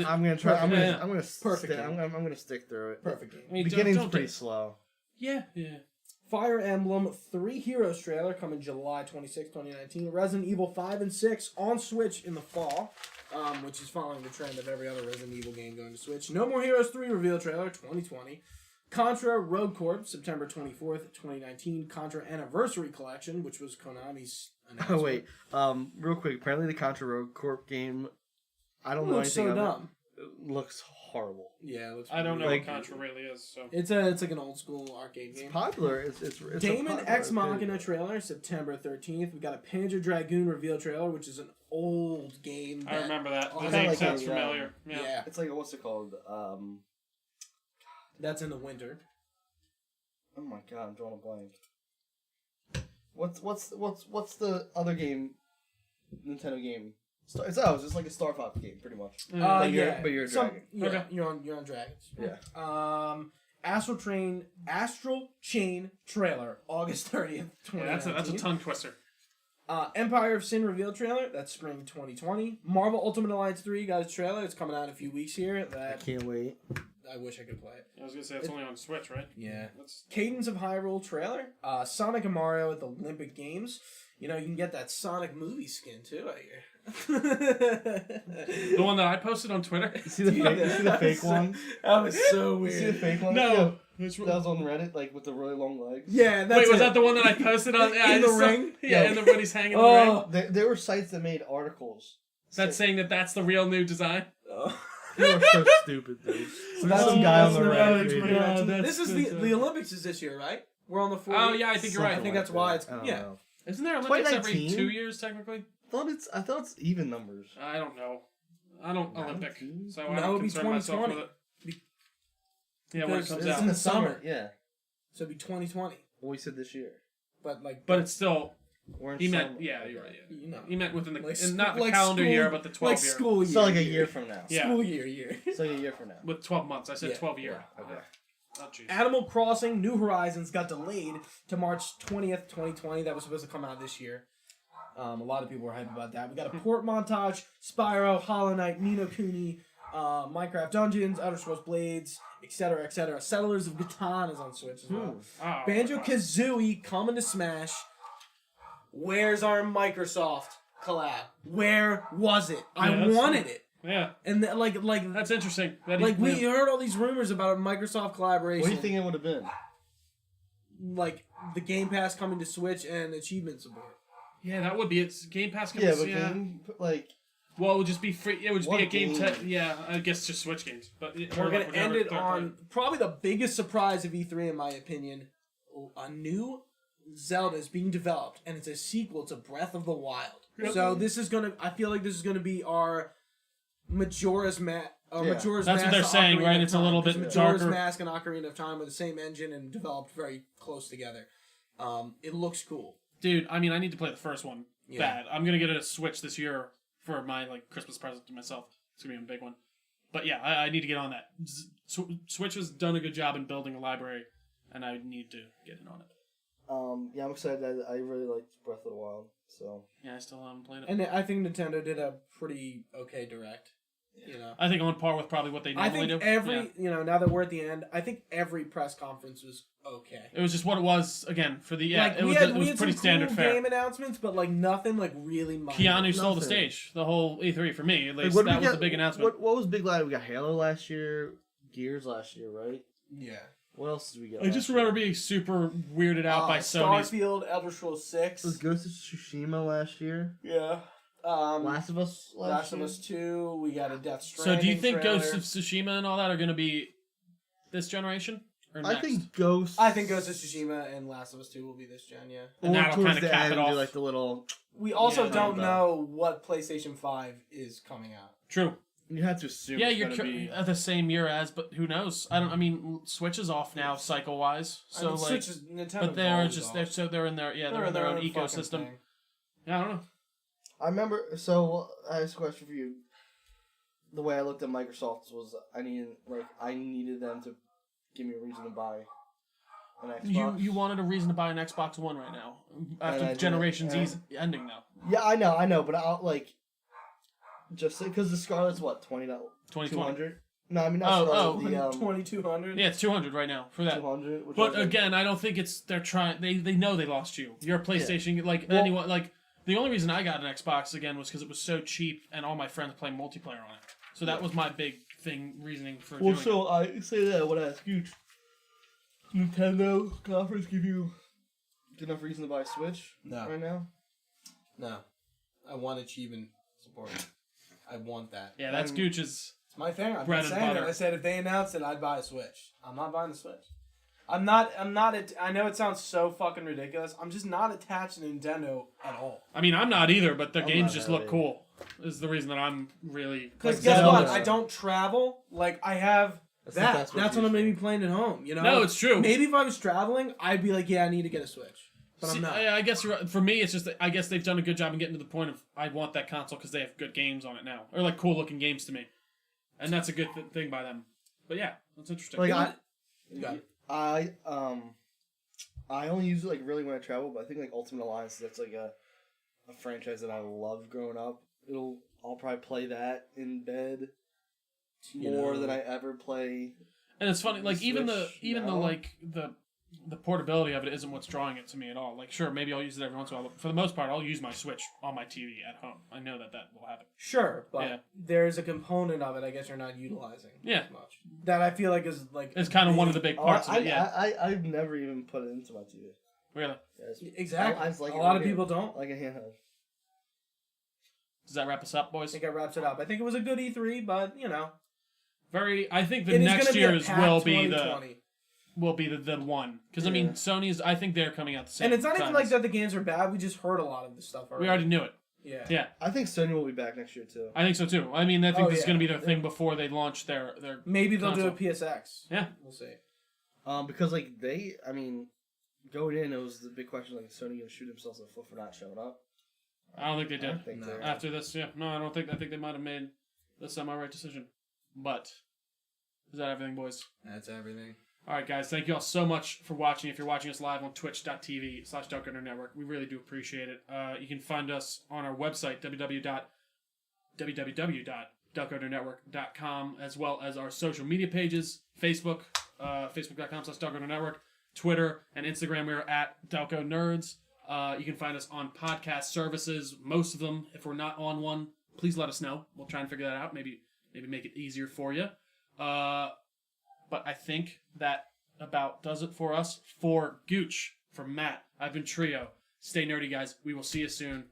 I'm gonna try. I'm gonna stick through it. Perfect game. I mean, beginning's pretty slow. Yeah. Fire Emblem 3 Heroes trailer coming July 26, 2019. Resident Evil 5 and 6 on Switch in the fall, which is following the trend of every other Resident Evil game going to Switch. No More Heroes 3 reveal trailer 2020. Contra Rogue Corp, September 24th, 2019. Contra Anniversary Collection, which was Konami's announcement. Oh, wait. Real quick. Apparently the Contra Rogue Corp game, I don't know anything so dumb. looks horrible. Yeah, it looks. I don't know like, what Contra really is. So it's like an old school arcade game. It's popular. It's Damon Ex Machina trailer, September 13th. We got a Panzer Dragoon reveal trailer, which is an old game. I remember that. The kind name of like sounds a, familiar. Yeah. It's like what's it called? That's in the winter. Oh my god, I'm drawing a blank. What's the other game? Nintendo game. It's just like a Star Fox game, pretty much. But you're a dragon. Yeah, Okay. you're on dragons. Yeah. Astral Chain trailer, August 30th, 2019. Yeah, that's a tongue twister. Empire of Sin reveal trailer, that's spring 2020. Marvel Ultimate Alliance 3 got its trailer. It's coming out in a few weeks here. I can't wait. I wish I could play it. I was gonna say it's only on Switch, right? Yeah. Cadence of Hyrule trailer. Sonic and Mario at the Olympic Games. You know, you can get that Sonic movie skin too, I hear. The one that I posted on Twitter. You see the fake one? That was so weird. You see the fake one? No. Yeah. That was on Reddit, like with the really long legs. Yeah, that's Wait, was that the one that I posted on? Yeah, in the ring? Yeah, in the when he's hanging in the ring. There were sites that made articles. That's saying that that's the real new design. Oh. You are so stupid, dude. So that's some guy on the Reddit. This is the Olympics is this year, right? We're on the 40th. Oh yeah, I think you're right. I think that's why it's know. Isn't there Olympics every 2019? 2 years technically? I thought it's even numbers. I don't know. I don't Olympic, so I No, don't it'll be concern myself with 2020. it. Yeah, when it Because comes it's out. in the summer. Yeah. So it'd be 2020. Well, we said this year. But it's still. We're in He summer. meant. Yeah, you're right. Yeah. You know. He meant within the Like not the like calendar school- year, but the 12 like year. school year. So like a year from now. Yeah. School year. It's like a year from now. With 12 months, I said Yeah. 12 year. Yeah, okay. Oh jeez. Animal Crossing New Horizons got delayed to March 20th, 2020. That was supposed to come out this year. A lot of people were hyped about that. We got a port montage, Spyro, Hollow Knight, Ni no Kuni, Minecraft Dungeons, Outer Scrolls Blades, etc., etc. Settlers of Catan is on Switch as well. Oh, Banjo-Kazooie coming to Smash. Where's our Microsoft collab? Where was it? I wanted it. Yeah. And That's interesting. we heard all these rumors about a Microsoft collaboration. What do you think it would have been? Like the Game Pass coming to Switch and achievement support. Yeah, that would be it. Game Pass comes. Yeah, but Game, like. Well, it would just be free. It would just be a game. game? Yeah, I guess just Switch games. But We're gonna end it on probably the biggest surprise of E3 in my opinion. A new Zelda is being developed, and it's a sequel to Breath of the Wild. Yep. So this is gonna. I feel like this is gonna be our Majora's Mask. Majora's That's Mask what they're to saying, Ocarina right? of It's a Time, little 'cause bit Majora's darker. Mask and Ocarina of Time are the same engine and developed very close together. It looks cool. Dude, I mean, I need to play the first one Yeah. bad. I'm gonna get a Switch this year for my Christmas present to myself. It's gonna be a big one. But yeah, I need to get on that. Switch has done a good job in building a library, and I need to get in on it. Yeah, I'm excited. I really liked Breath of the Wild. So Yeah, I still haven't played it. And I think Nintendo did a pretty okay direct. You know. I think on par with probably what they I normally think do. now that we're at the end, I think every press conference was okay. It was just what it was again for the Like, it we was had pretty some standard cool fare. game announcements, but like nothing like really. Keanu stole the Nothing. stage the whole E3 for me at least. what That was the big announcement. What was big last? We got Halo last year, Gears last year, right? Yeah. What else did we get? I just remember being super weirded out by Sony's. Starfield, Elder Scrolls 6. Was Ghost of Tsushima last year? Yeah. Last of Us. Last of Us 2. We got a Death So Stranding. do you think trailer. Ghost of Tsushima and all that are going to be this generation or next? I think Ghost. I think Ghost of Tsushima and Last of Us 2 will be this gen. Yeah. And that'll towards kinda the cap it end, off. do like the little. We also Yeah, don't about. know what PlayStation 5 is coming out. True. You have to assume. Yeah, it's you're gonna be. at the same year as, but who knows? I mean, Switch is off now, cycle wise. So like, Switch is, Nintendo's but they're always just off. they're in their they're in their own fucking ecosystem. thing. Yeah, I don't know. I remember. So I have a question for you. The way I looked at Microsoft was I needed them to give me a reason to buy an Xbox. You wanted a reason to buy an Xbox One right now after I the did, generation's and- ending now. Yeah, I know, but I'll like just because the Scarlet's what 2020. 200. No, I mean not Oh, Scarlet. The 2200. Yeah, it's 200 right now for that. 200. Which But was, like, again, I don't think it's they're trying. They know they lost you. You're a PlayStation like Well- anyone like. The only reason I got an Xbox again was because it was so cheap and all my friends play multiplayer on it. So that was my big reasoning for doing it. I say that when I ask you, Nintendo conference give you good enough reason to buy a Switch No. right now? No. I want achievement support. I want that. Yeah, that's Gooch's. It's my thing. I've bread been and saying butter. it. I said if they announced it, I'd buy a Switch. I'm not buying the Switch. I'm not. I know it sounds so fucking ridiculous. I'm just not attached to Nintendo at all. I mean, I'm not either, but the I'm games not just really. look cool. Is the reason that I'm really. Because like, guess Zelda. what? I don't travel. Like I have that's what I'm maybe playing at home. You know. No, it's true. Maybe if I was traveling, I'd be like, yeah, I need to get a Switch. But I'm not. I guess you're right. For me, it's just that I guess they've done a good job in getting to the point of I want that console because they have good games on it now, or like cool looking games to me, and that's a good thing by them. But yeah, that's interesting. Like I only use it like really when I travel, but I think like Ultimate Alliance, that's like a franchise that I loved growing up. I'll probably play that in bed more than I ever play. And it's funny, like even Switch the portability of it isn't what's drawing it to me at all. Like, sure, maybe I'll use it every once in a while, but for the most part, I'll use my Switch on my TV at home. I know that will happen. Sure, but Yeah. there's a component of it I guess you're not utilizing as much. That I feel like is like it's kind of one of the big parts of it. Yeah, I've never even put it into my TV. Really? Yeah, exactly. Like a lot of people don't. Like a handheld. Does that wrap us up, I boys? think that wraps it up. I think it was a good E3, but you know, I think the it is next gonna be year's a packed will be 2020. the one because I mean Sony's. I think they're coming out the same. And it's not even time like as- that the games are bad. We just heard a lot of this stuff already. we already knew it. Yeah. Yeah. I think Sony will be back next year too. I think so too. I mean, I think this is yeah. going to be their thing before they launch their. Maybe they'll console. do a PSX. Yeah. We'll see. Because like going in, it was the big question, like, is Sony gonna shoot themselves in the foot for not showing up? I don't think they did. I don't think they're- After this, yeah. No, I don't think. I think they might have made the semi-right decision. But is that everything, boys? That's everything. All right, guys. Thank you all so much for watching. If you're watching us live on twitch.tv/Delco Network, we really do appreciate it. You can find us on our website, www.delconetwork.com, as well as our social media pages, Facebook, facebook.com/Delco Network, Twitter, and Instagram. We're at Delco Nerds. You can find us on podcast services, most of them. If we're not on one, please let us know. We'll try and figure that out. Maybe make it easier for you. But I think that about does it for us. For Gooch, for Matt, I've been Trio. Stay nerdy, guys. We will see you soon.